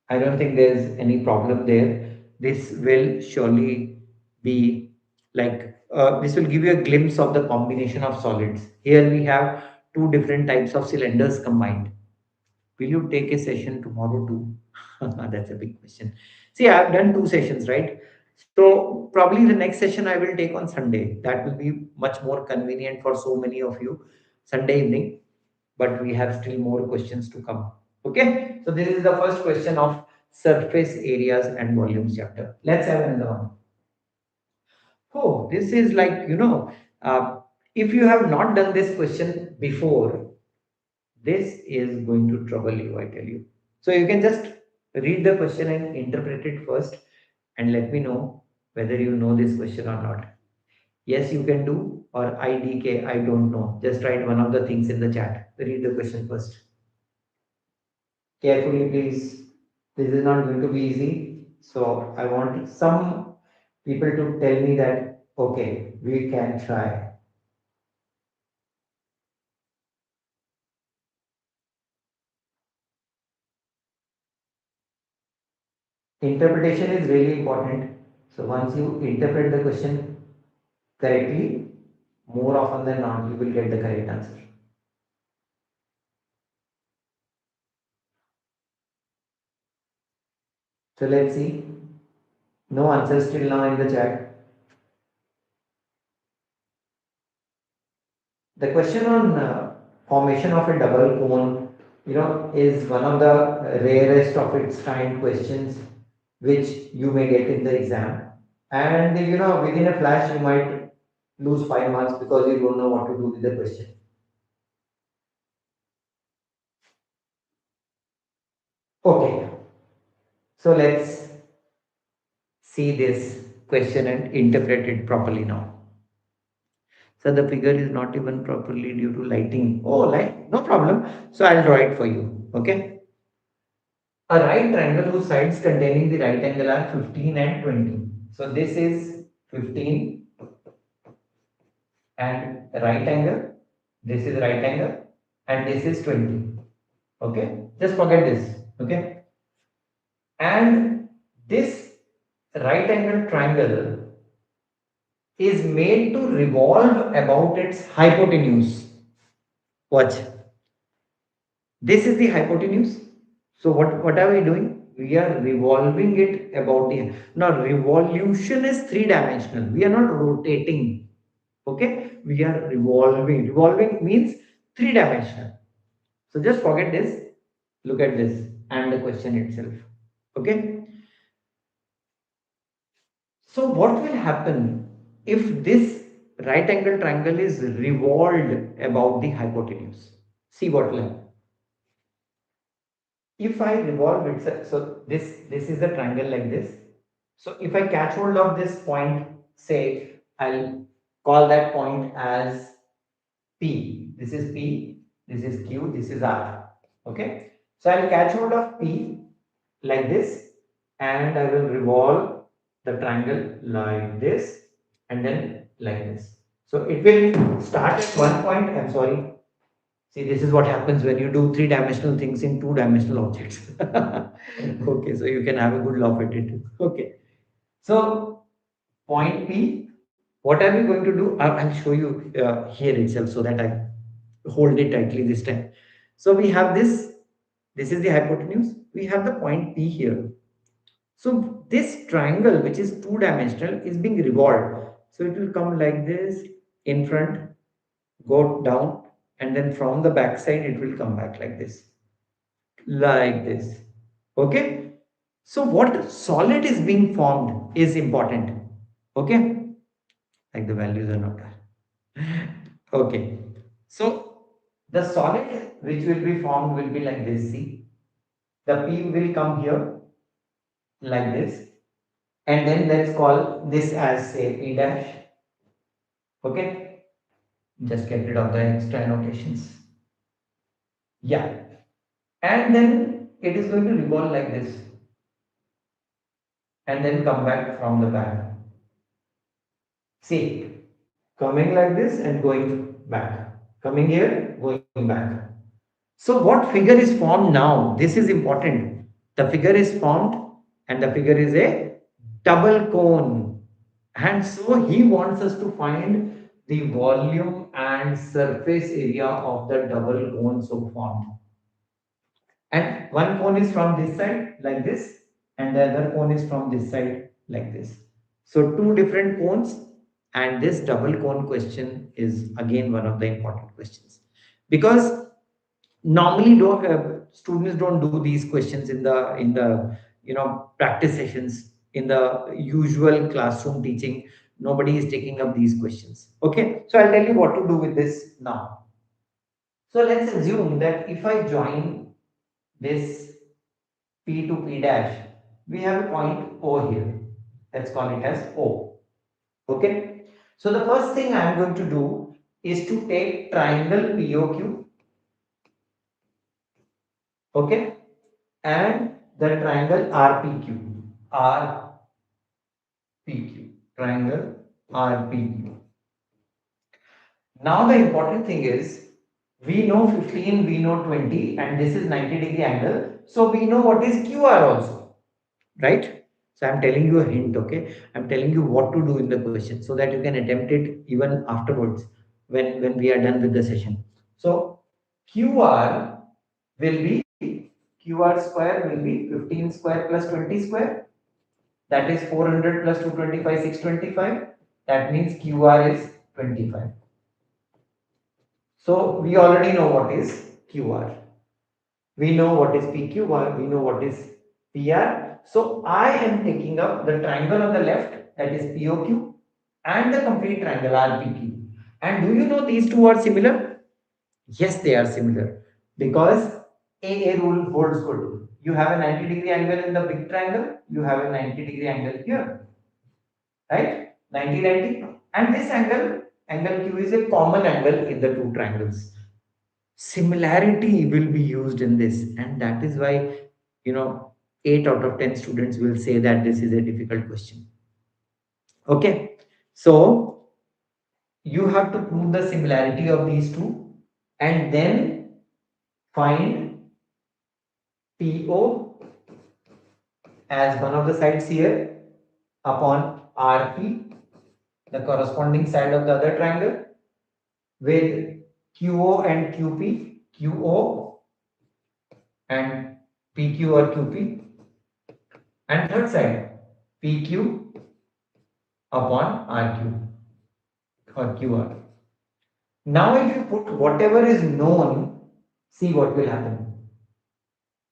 I don't think there's any problem there. This will surely be like, this will give you a glimpse of the combination of solids. Here we have two different types of cylinders combined. Will you take a session tomorrow too? That's a big question. See, I've done two sessions, right? So probably the next session I will take on Sunday. That will be much more convenient for so many of you. Sunday evening, but we have still more questions to come. Okay, so this is the first question of surface areas and volumes chapter. Let's have another one. Oh, this is like, if you have not done this question before, this is going to trouble you, I tell you. So you can just read the question and interpret it first and let me know whether you know this question or not. Yes, you can do, or IDK, I don't know. Just write one of the things in the chat. Read the question first. Carefully, please. This is not going to be easy. So I want some people to tell me that, okay, we can try. Interpretation is really important. So once you interpret the question correctly, more often than not, you will get the correct answer. So let's see. No answers till now in the chat. The question on formation of a double cone, is one of the rarest of its kind questions which you may get in the exam. And within a flash, you might lose 5 marks because you don't know what to do with the question. Okay, so let's see this question and interpret it properly now. So the figure is not even properly due to lighting. Oh, light, no problem. So I'll draw it for you. Okay. A right triangle whose sides containing the right angle are 15 and 20. So this is 15 and right angle. This is right angle and this is 20. Okay. Just forget this. Okay. And this right angle triangle is made to revolve about its hypotenuse. Watch. This is the hypotenuse. So what are we doing? We are revolving it about the, now revolution is three-dimensional. We are not rotating. Okay? We are revolving. Revolving means three-dimensional. So just forget this. Look at this and the question itself. Okay? So what will happen if this right angle triangle is revolved about the hypotenuse? See what will happen. If I revolve it, so this is a triangle like this. So if I catch hold of this point, say I'll call that point as P. This is P, this is Q, this is R. Okay. So I'll catch hold of P like this and I will revolve the triangle like this and then like this. So it will start at one point. I'm sorry. See, this is what happens when you do three-dimensional things in two-dimensional objects. Okay, so you can have a good laugh at it. Okay, so point P, what are we going to do? I'll show you here itself so that I hold it tightly this time. So we have this is the hypotenuse. We have the point P here. So this triangle, which is two-dimensional, is being revolved. So it will come like this in front, go down, and then from the back side it will come back like this. Okay, so what solid is being formed is important. Okay, like the values are not there. Okay, so the solid which will be formed will be like this. See, the P will come here like this, and then let's call this as say P dash. Okay, just get rid of the extra annotations. Yeah, and then it is going to revolve like this and then come back from the back. See, coming like this and going back, coming here, going back. So what figure is formed now? This is important. The figure is formed and the figure is a double cone. And so he wants us to find the volume and surface area of the double cone so formed. And one cone is from this side like this and the other cone is from this side like this. So two different cones, and this double cone question is again one of the important questions because normally students don't do these questions in the practice sessions in the usual classroom teaching. Nobody is taking up these questions. Okay, so I'll tell you what to do with this now. So let's assume that if I join this P to P dash, we have a point O here. Let's call it as O. Okay. So the first thing I am going to do is to take triangle POQ. Okay. And the triangle RPQ. RPQ. Triangle RPQ. Now the important thing is we know 15, we know 20, and this is 90-degree angle. So we know what is QR also, right? So I'm telling you a hint, okay? I'm telling you what to do in the question so that you can attempt it even afterwards when we are done with the session. So QR will be QR square will be 15 square plus 20 square. That is 400 plus 225, 625. That means QR is 25. So we already know what is QR. We know what is PQ, we know what is PR. So I am taking up the triangle on the left, that is POQ, and the complete triangle RPQ. And do you know these two are similar? Yes, they are similar because AA rule holds good. You have a 90-degree angle in the big triangle, you have a 90-degree angle here, right? 90, 90. And this angle, angle Q, is a common angle in the two triangles. Similarity will be used in this, and that is why, you know, 8 out of 10 students will say that this is a difficult question. Okay, so you have to prove the similarity of these two and then find PO as one of the sides here upon RP, the corresponding side of the other triangle, with QO and QP, QO and PQ or QP, and third side PQ upon RQ or QR. Now if you put whatever is known, see what will happen.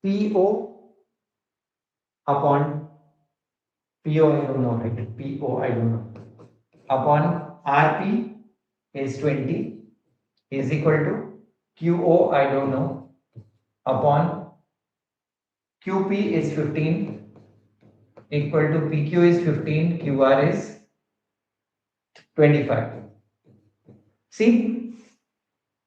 PO upon PO, I don't know, right? PO, I don't know. Upon RP is 20 is equal to QO, I don't know, upon QP is 15 equal to PQ is 15, QR is 25. See,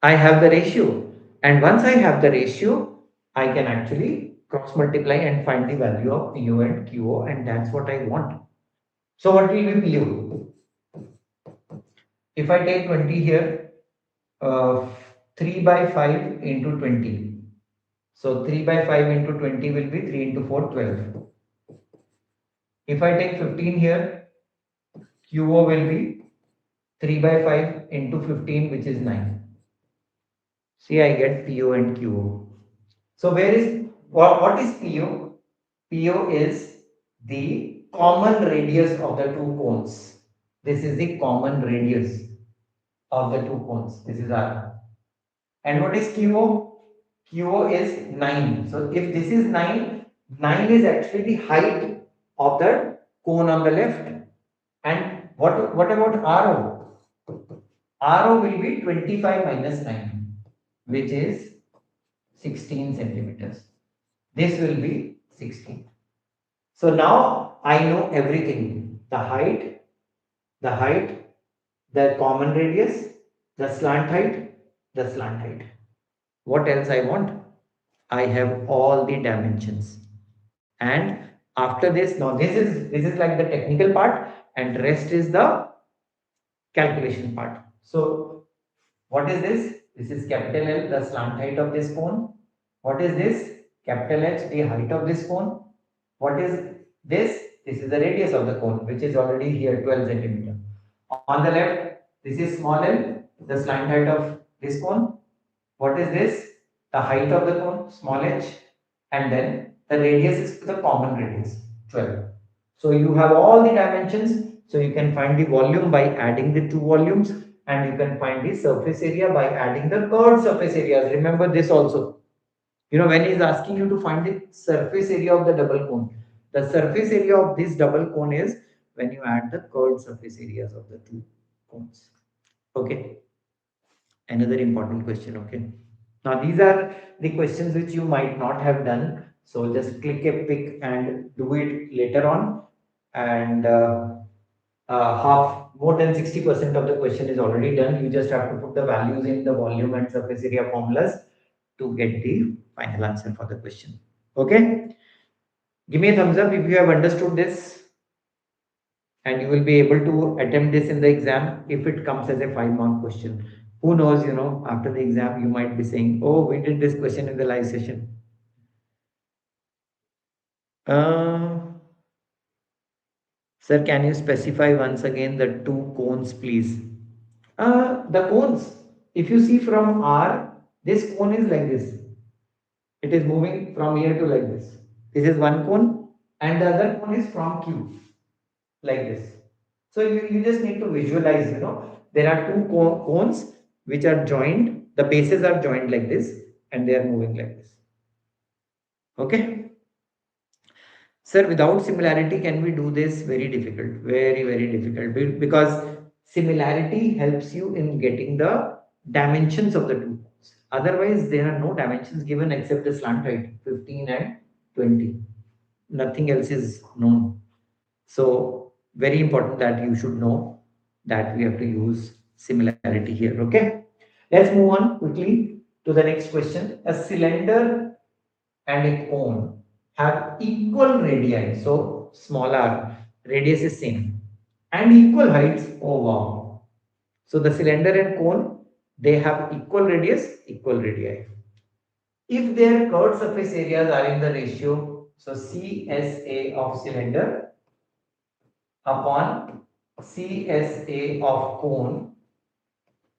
I have the ratio, and once I have the ratio, I can actually cross multiply and find the value of PO and QO, and that's what I want. So what will be PO? If I take 20 here, 3 by 5 into 20. So 3 by 5 into 20 will be 3 into 4, 12. If I take 15 here, QO will be 3 by 5 into 15, which is 9. See, I get PO and QO. So where is, what is PO? PO is the common radius of the two cones. This is the common radius of the two cones. This is R. And what is QO? QO is 9. So if this is 9, 9 is actually the height of the cone on the left. And what about RO? RO will be 25 minus 9, which is 16 centimeters. This will be 16. So now I know everything. The height, the common radius, the slant height, the slant height. What else I want? I have all the dimensions. And after this, now this is like the technical part, and rest is the calculation part. So what is this? This is capital L, the slant height of this cone. What is this? Capital H, the height of this cone. What is this? This is the radius of the cone, which is already here, 12 centimeter. On the left, this is small l, the slant height of this cone. What is this? The height of the cone, small h, and then the radius is the common radius, 12. So you have all the dimensions, so you can find the volume by adding the two volumes, and you can find the surface area by adding the curved surface areas. Remember this also. You know, when he's asking you to find the surface area of the double cone, the surface area of this double cone is when you add the curved surface areas of the two cones. Okay. Another important question. Okay. Now these are the questions which you might not have done. So just click a pick and do it later on. And half, more than 60% of the question is already done. You just have to put the values in the volume and surface area formulas to get the final answer for the question. Okay. Give me a thumbs up if you have understood this, and you will be able to attempt this in the exam if it comes as a 5-mark question. Who knows, you know, after the exam, you might be saying, oh, we did this question in the live session. Sir, can you specify once again the two cones, please? The cones, if you see from R, this cone is like this. It is moving from here to like this. This is one cone, and the other cone is from Q, like this. So you just need to visualize, you know, there are two cones which are joined the bases are joined like this and they are moving like this. Okay. Sir, without similarity, can we do this? Very difficult, very, very difficult. Because similarity helps you in getting the dimensions of the two points. Otherwise, there are no dimensions given except the slant height, 15 and 20. Nothing else is known. So, very important that you should know that we have to use similarity here. Okay. Let's move on quickly to the next question. A cylinder and a cone have equal radii, so small r, radius is same, and equal heights. Oh wow! So the cylinder and cone, they have equal radius, equal radii. If their curved surface areas are in the ratio, so CSA of cylinder upon CSA of cone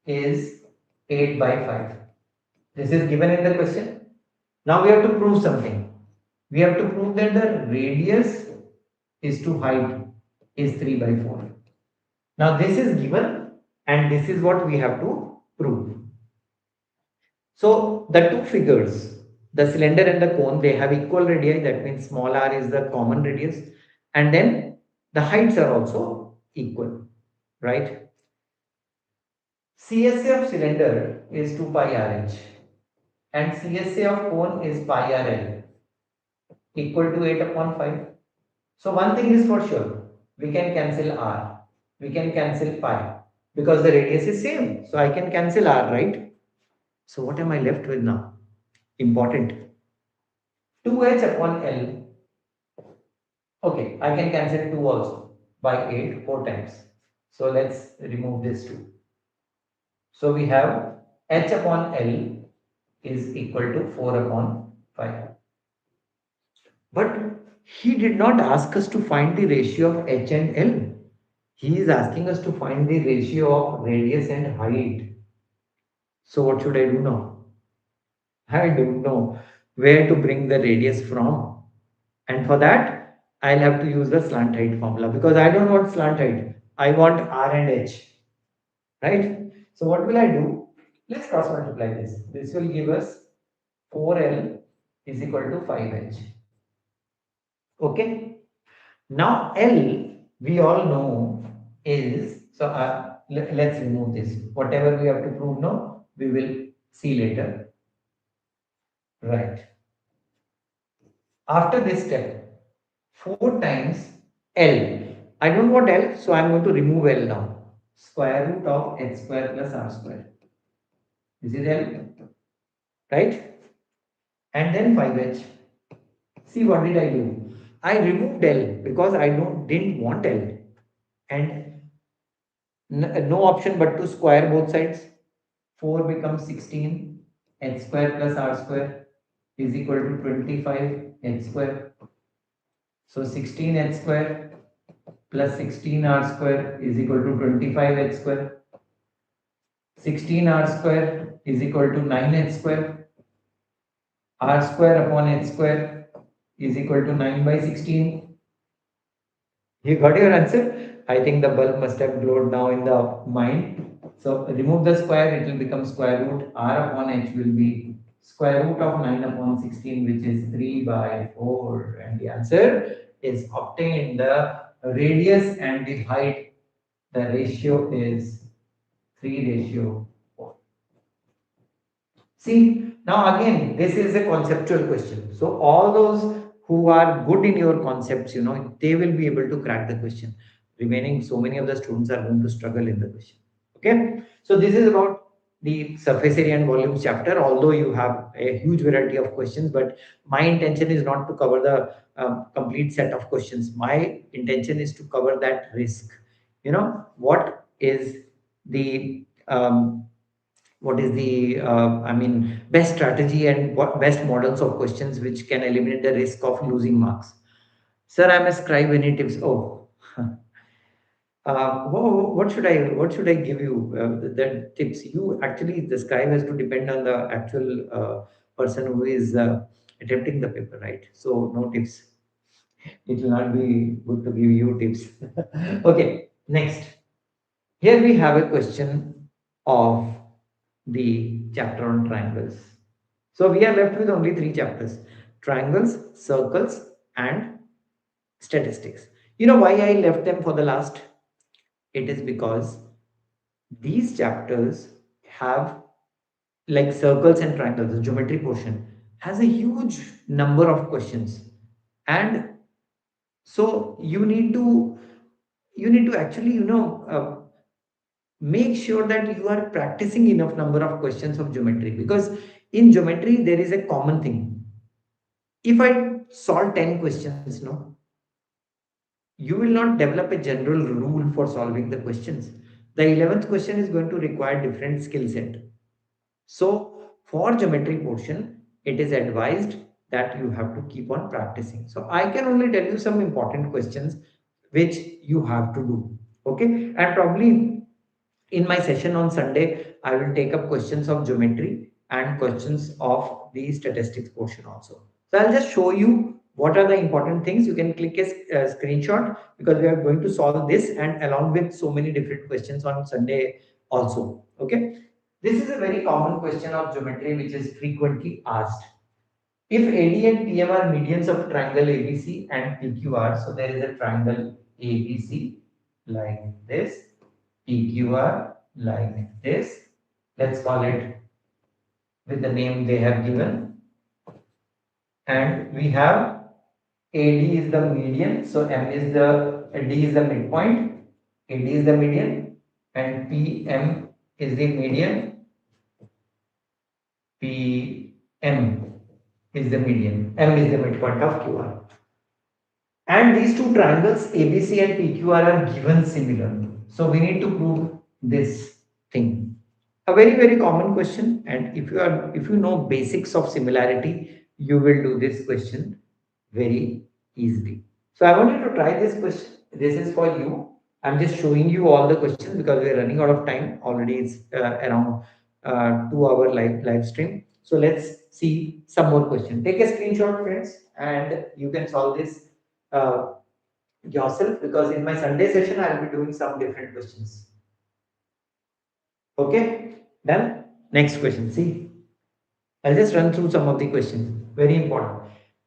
is 8 by 5. This is given in the question. Now we have to prove something. We have to prove that the radius is to height is 3 by 4. Now this is given and this is what we have to prove. So the two figures, the cylinder and the cone, they have equal radii. That means small r is the common radius. And then the heights are also equal, right? CSA of cylinder is 2 pi rh and CSA of cone is pi rl equal to 8 upon 5. So one thing is for sure, we can cancel r, we can cancel pi because the radius is same. So I can cancel r, right? So what am I left with now? Important. 2h upon L. Okay, I can cancel 2 also by 8 4 times. So let's remove this 2. So we have h upon L is equal to 4 upon 5. But he did not ask us to find the ratio of h and L. He is asking us to find the ratio of radius and height. So what should I do now? I don't know where to bring the radius from. And for that, I'll have to use the slant height formula because I don't want slant height. I want R and H. Right? So what will I do? Let's cross multiply this. This will give us 4L is equal to 5H. Okay. Now L, we all know is, so let's remove this. Whatever we have to prove now, we will see later. Right. After this step, 4 times L. I don't want L, so I'm going to remove L now. Square root of h square plus r square. This is L, right? And then 5h. See, what did I do? I removed L because I didn't want L. And no option but to square both sides. 4 becomes 16, h square plus r square is equal to 25 h square. So 16 h square plus 16 r square is equal to 25 h square. 16 r square is equal to 9 h square. R square upon h square is equal to 9 by 16. You got your answer? I think the bulb must have glowed now in the mind. So remove the square, it will become square root. R upon h will be square root of 9 upon 16, which is 3 by 4. And the answer is obtained. The radius and the height, the ratio is 3:4. See, now again, this is a conceptual question. So all those who are good in your concepts, they will be able to crack the question. Remaining, so many of the students are going to struggle in the question. Okay. So this is about the surface area and volumes chapter, although you have a huge variety of questions, but my intention is not to cover the complete set of questions. My intention is to cover that risk. What is the best strategy and what best models of questions which can eliminate the risk of losing marks. Sir, I'm a scribe. Any tips? Oh, what should I give you the tips? You actually, the scribe has to depend on the actual person who is attempting the paper, right? So no tips. It will not be good to give you tips. Okay, next. Here we have a question of the chapter on triangles. So we are left with only three chapters: triangles, circles, and statistics. You know why I left them for the last? It is because these chapters have, like circles and triangles, the geometry portion has a huge number of questions, and so you need to actually make sure that you are practicing enough number of questions of geometry, because in geometry there is a common thing. If I solve 10 questions, no, you will not develop a general rule for solving the questions. The 11th question is going to require different skill set. So for geometry portion, it is advised that you have to keep on practicing. So I can only tell you some important questions which you have to do. Okay, and probably in my session on Sunday, I will take up questions of geometry and questions of the statistics portion also. So I'll just show you what are the important things. You can click a screenshot, because we are going to solve this and along with so many different questions on Sunday also. Okay. This is a very common question of geometry which is frequently asked. If AD and PM are medians of triangle ABC and PQR, so there is a triangle ABC like this, PQR like this. Let's call it with the name they have given. And we have AD is the median, so M is the D is the midpoint, AD is the median, and PM is the median, PM is the median, M is the midpoint of QR. And these two triangles ABC and PQR are given similar. So we need to prove this thing. A very, very common question, and if you know basics of similarity, you will do this question very easily. So I wanted to try this question. This is for you. I'm just showing you all the questions because we're running out of time. Already it's around 2 hour live stream. So let's see some more questions. Take a screenshot, friends, and you can solve this uh, yourself, because in my Sunday session I'll be doing some different questions. Okay, done. Next question. See, I'll just run through some of the questions. Very important.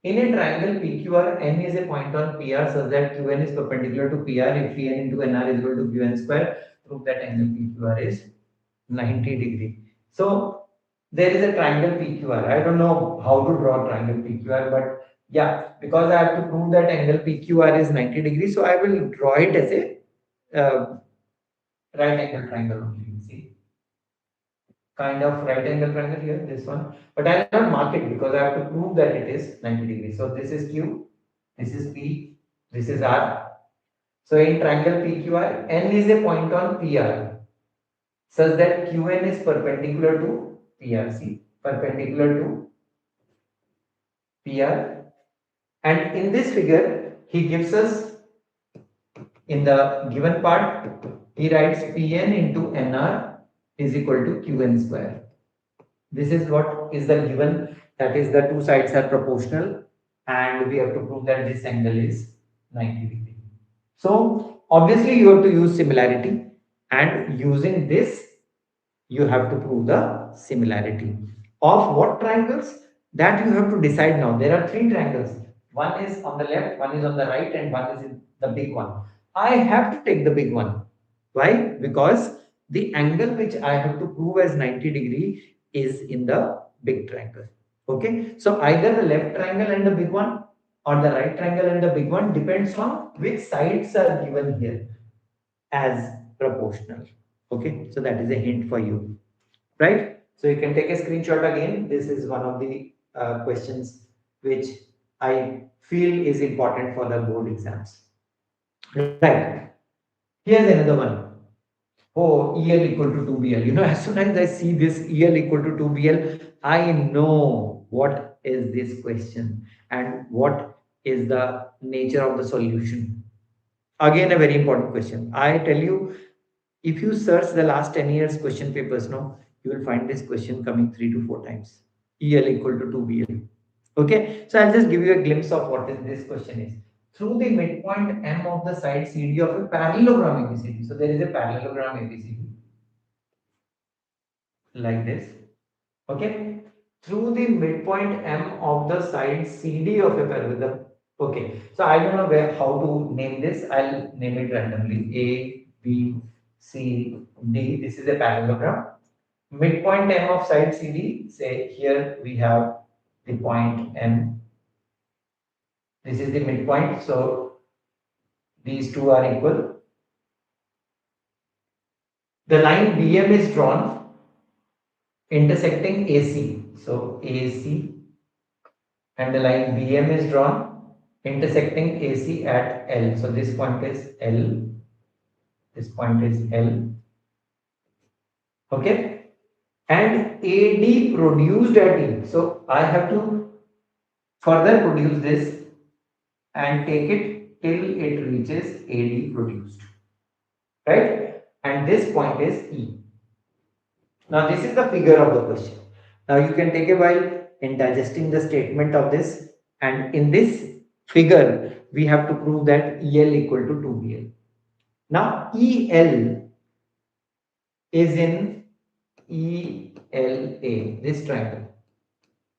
In a triangle PQR, N is a point on PR such that QN is perpendicular to PR. If PN into NR is equal to QN square, prove that angle PQR is 90 degree. So there is a triangle PQR. I don't know how to draw triangle PQR, but yeah, because I have to prove that angle PQR is 90 degrees, so I will draw it as a right angle triangle only. See, kind of right angle triangle here, this one, but I'll not mark it because I have to prove that it is 90 degrees. So this is Q, this is P, this is R. So in triangle PQR, N is a point on PR such that QN is perpendicular to PRC, perpendicular to PR. And in this figure, he gives us, in the given part, he writes Pn into Nr is equal to Qn square. This is what is the given, that is the two sides are proportional and we have to prove that this angle is 90 degree. So obviously you have to use similarity, and using this you have to prove the similarity of what triangles, that you have to decide now. There are three triangles. One is on the left, one is on the right, and one is in the big one. I have to take the big one. Why? Because the angle which I have to prove as 90 degree is in the big triangle. Okay. So either the left triangle and the big one, or the right triangle and the big one, depends on which sides are given here as proportional. Okay. So that is a hint for you, right? So you can take a screenshot again. This is one of the questions which I feel is important for the board exams. Right. Here's another one. Oh, EL equal to 2BL. As soon as I see this EL equal to 2BL, I know what is this question and what is the nature of the solution. Again, a very important question. I tell you, if you search the last 10 years question papers, no, you will find this question coming 3 to 4 times. EL equal to 2BL. Okay, so I'll just give you a glimpse of what this question is. Through the midpoint M of the side CD of a parallelogram ABCD. So there is a parallelogram ABCD like this. Okay, through the midpoint M of the side CD of a parallelogram. Okay, so I don't know how to name this. I'll name it randomly. A, B, C, D. This is a parallelogram. Midpoint M of side CD. Say here we have the point M. This is the midpoint. So these two are equal. The line BM is drawn intersecting AC. So AC, and the line BM is drawn intersecting AC at L. So this point is L. This point is L. Okay. And AD produced at E. So I have to further produce this and take it till it reaches AD produced. Right? And this point is E. Now this is the figure of the question. Now you can take a while in digesting the statement of this, and in this figure we have to prove that EL equal to 2BL. Now EL is in ELA, this triangle.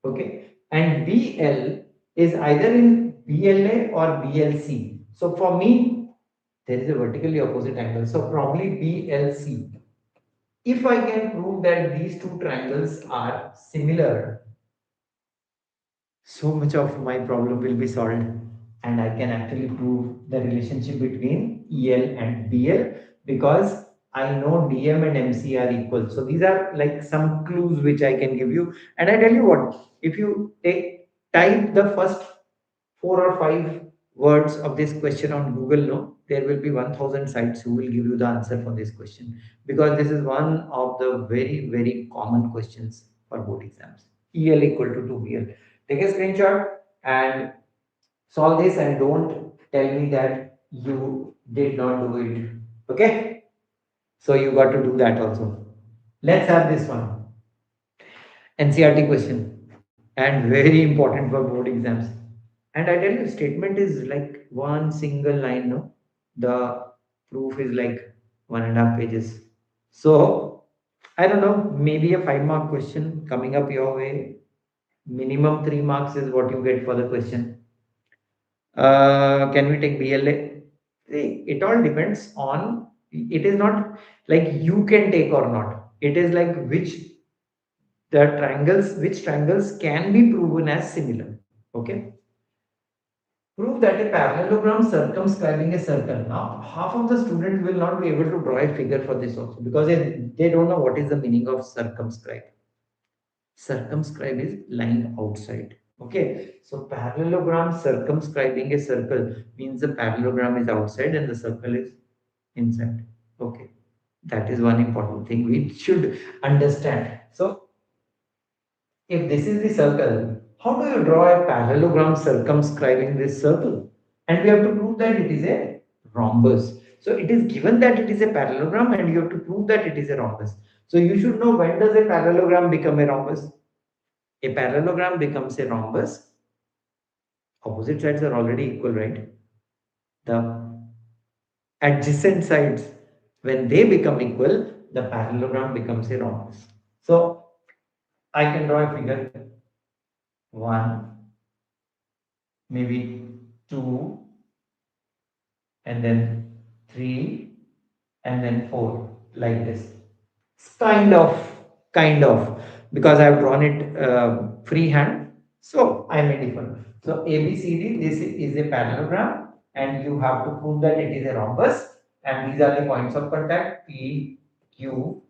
Okay, and BL is either in BLA or BLC. So for me, there is a vertically opposite angle. So probably BLC. If I can prove that these two triangles are similar, so much of my problem will be solved, and I can actually prove the relationship between EL and BL, because I know DM and MC are equal. So these are like some clues which I can give you. And I tell you what, if you type the first 4 or 5 words of this question on Google, no, there will be 1000 sites who will give you the answer for this question, because this is one of the very, very common questions for board exams. EL equal to 2BL. Take a screenshot and solve this, and don't tell me that you did not do it. Okay? So you got to do that also. Let's have this one. NCRT question, and very important for board exams. And I tell you, statement is like one single line, no? The proof is like 1.5 pages. So I don't know, maybe a 5 mark question coming up your way. Minimum 3 marks is what you get for the question. Can we take BLA? See, it all depends on, it is not like you can take or not. It is like which triangles can be proven as similar. Okay. Prove that a parallelogram circumscribing a circle. Now, half of the students will not be able to draw a figure for this also, because they don't know what is the meaning of circumscribe. Circumscribe is line outside. Okay, so parallelogram circumscribing a circle means the parallelogram is outside and the circle is inside. Okay, that is one important thing we should understand. So if this is the circle, how do you draw a parallelogram circumscribing this circle? And we have to prove that it is a rhombus. So it is given that it is a parallelogram, and you have to prove that it is a rhombus. So you should know, when does a parallelogram become a rhombus? A parallelogram becomes a rhombus. Opposite sides are already equal, right? The adjacent sides, when they become equal, the parallelogram becomes a rhombus. So I can draw a figure 1, maybe 2, and then 3, and then 4, like this. It's kind of, because I've drawn it freehand, so I may differ. So ABCD, this is a parallelogram, and you have to prove that it is a rhombus, and these are the points of contact P, Q,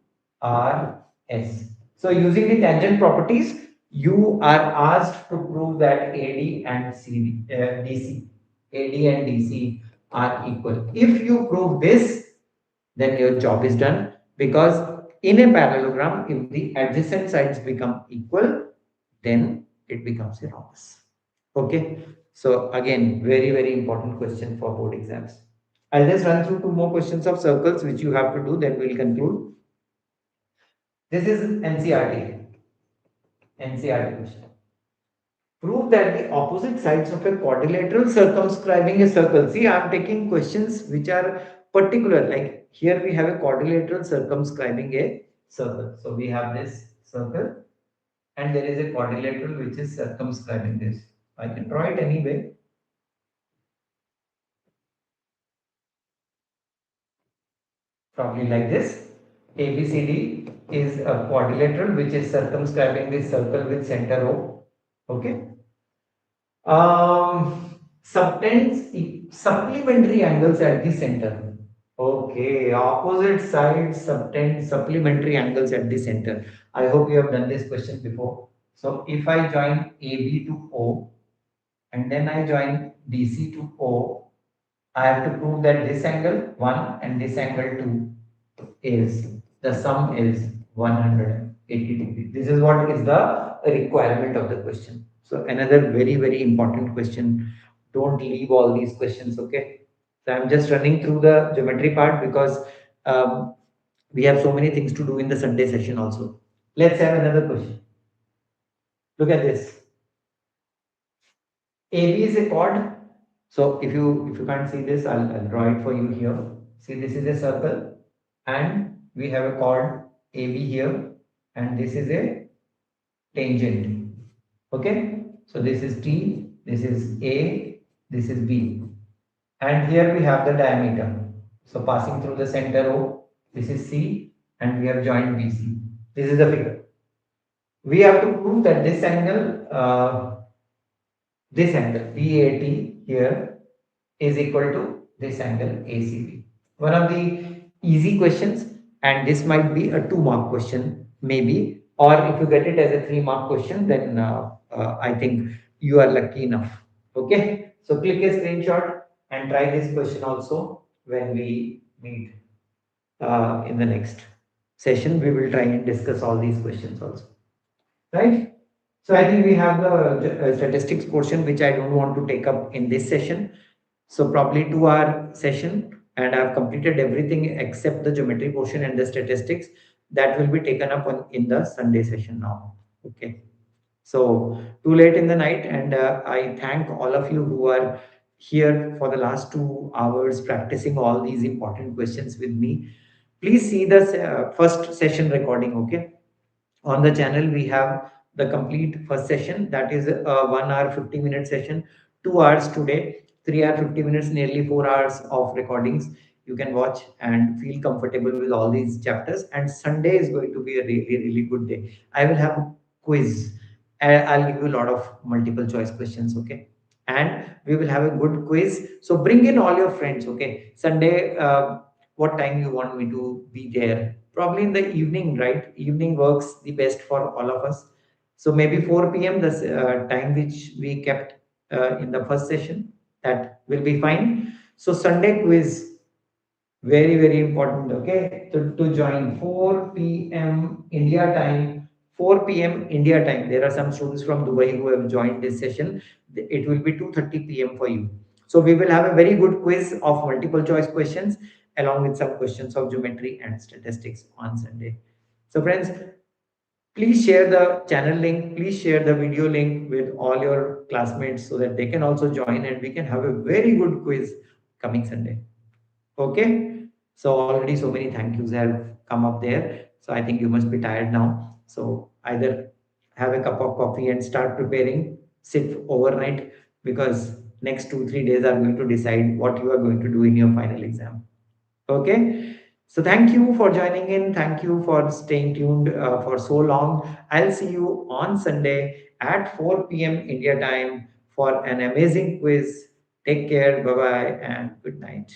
R, S. So using the tangent properties, you are asked to prove that AD and DC, AD and DC are equal. If you prove this, then your job is done, because in a parallelogram, if the adjacent sides become equal, then it becomes a rhombus. Okay, so again, very, very important question for board exams. I'll just run through 2 more questions of circles which you have to do, then we'll conclude. This is NCRT question. Prove that the opposite sides of a quadrilateral circumscribing a circle. See, I'm taking questions which are particular. Like here we have a quadrilateral circumscribing a circle. So we have this circle, and there is a quadrilateral which is circumscribing this. I can draw it anyway. Probably like this. ABCD is a quadrilateral which is circumscribing this circle with center O. Okay. Subtends supplementary angles at the center. Okay, opposite sides subtend supplementary angles at the center. I hope you have done this question before. So if I join AB to O and then I join DC to O, I have to prove that this angle 1 and this angle 2 is the sum is 180 degrees. This is what is the requirement of the question. So another very important question. Don't leave all these questions, okay? So I'm just running through the geometry part because um, we have so many things to do in the Sunday session also. Let's have another question. Look at this. AB is a chord. So if you can't see this, I'll draw it for you here. See, this is a circle and we have a chord AB here and this is a tangent. Okay, so this is T, this is A, this is B, and here we have the diameter. So passing through the center O, this is C, and we have joined BC. This is the figure. We have to prove that this angle BAT here is equal to this angle ACB. One of the easy questions, and this might be a 2-mark question maybe, or if you get it as a 3-mark question, then I think you are lucky enough. Okay, so click a screenshot and try this question also. When we meet in the next session, we will try and discuss all these questions also, right? So I think we have the statistics portion, which I don't want to take up in this session. So probably 2-hour session, and I've completed everything except the geometry portion and the statistics that will be taken up in the Sunday session now. Okay. So too late in the night, and I thank all of you who are here for the last 2 hours practicing all these important questions with me. Please see the first session recording. Okay, on the channel we have the complete first session, that is a 1 hour 50-minute session, 2 hours today, 3 hour 50 minutes, nearly 4 hours of recordings. You can watch and feel comfortable with all these chapters, and Sunday is going to be a really good day. I will have a quiz. I'll give you a lot of multiple choice questions, okay, and we will have a good quiz. So bring in all your friends, okay. Sunday, what time you want me to be there? Probably in the evening, right? Evening works the best for all of us. So maybe 4 p.m., the time which we kept in the first session, that will be fine. So Sunday quiz, very important, okay. To join 4 p.m. India time, 4 p.m. India time. There are some students from Dubai who have joined this session. It will be 2:30 p.m. for you. So we will have a very good quiz of multiple choice questions along with some questions of geometry and statistics on Sunday. So friends, please share the channel link, please share the video link with all your classmates so that they can also join and we can have a very good quiz coming Sunday. Okay, so already so many thank yous have come up there. So I think you must be tired now. So either have a cup of coffee and start preparing, sit overnight, because next 2 3 days are going to decide what you are going to do in your final exam. Okay, so thank you for joining in. Thank you for staying tuned for so long. I'll see you on Sunday at 4 p.m. India time for an amazing quiz. Take care, bye bye, and good night.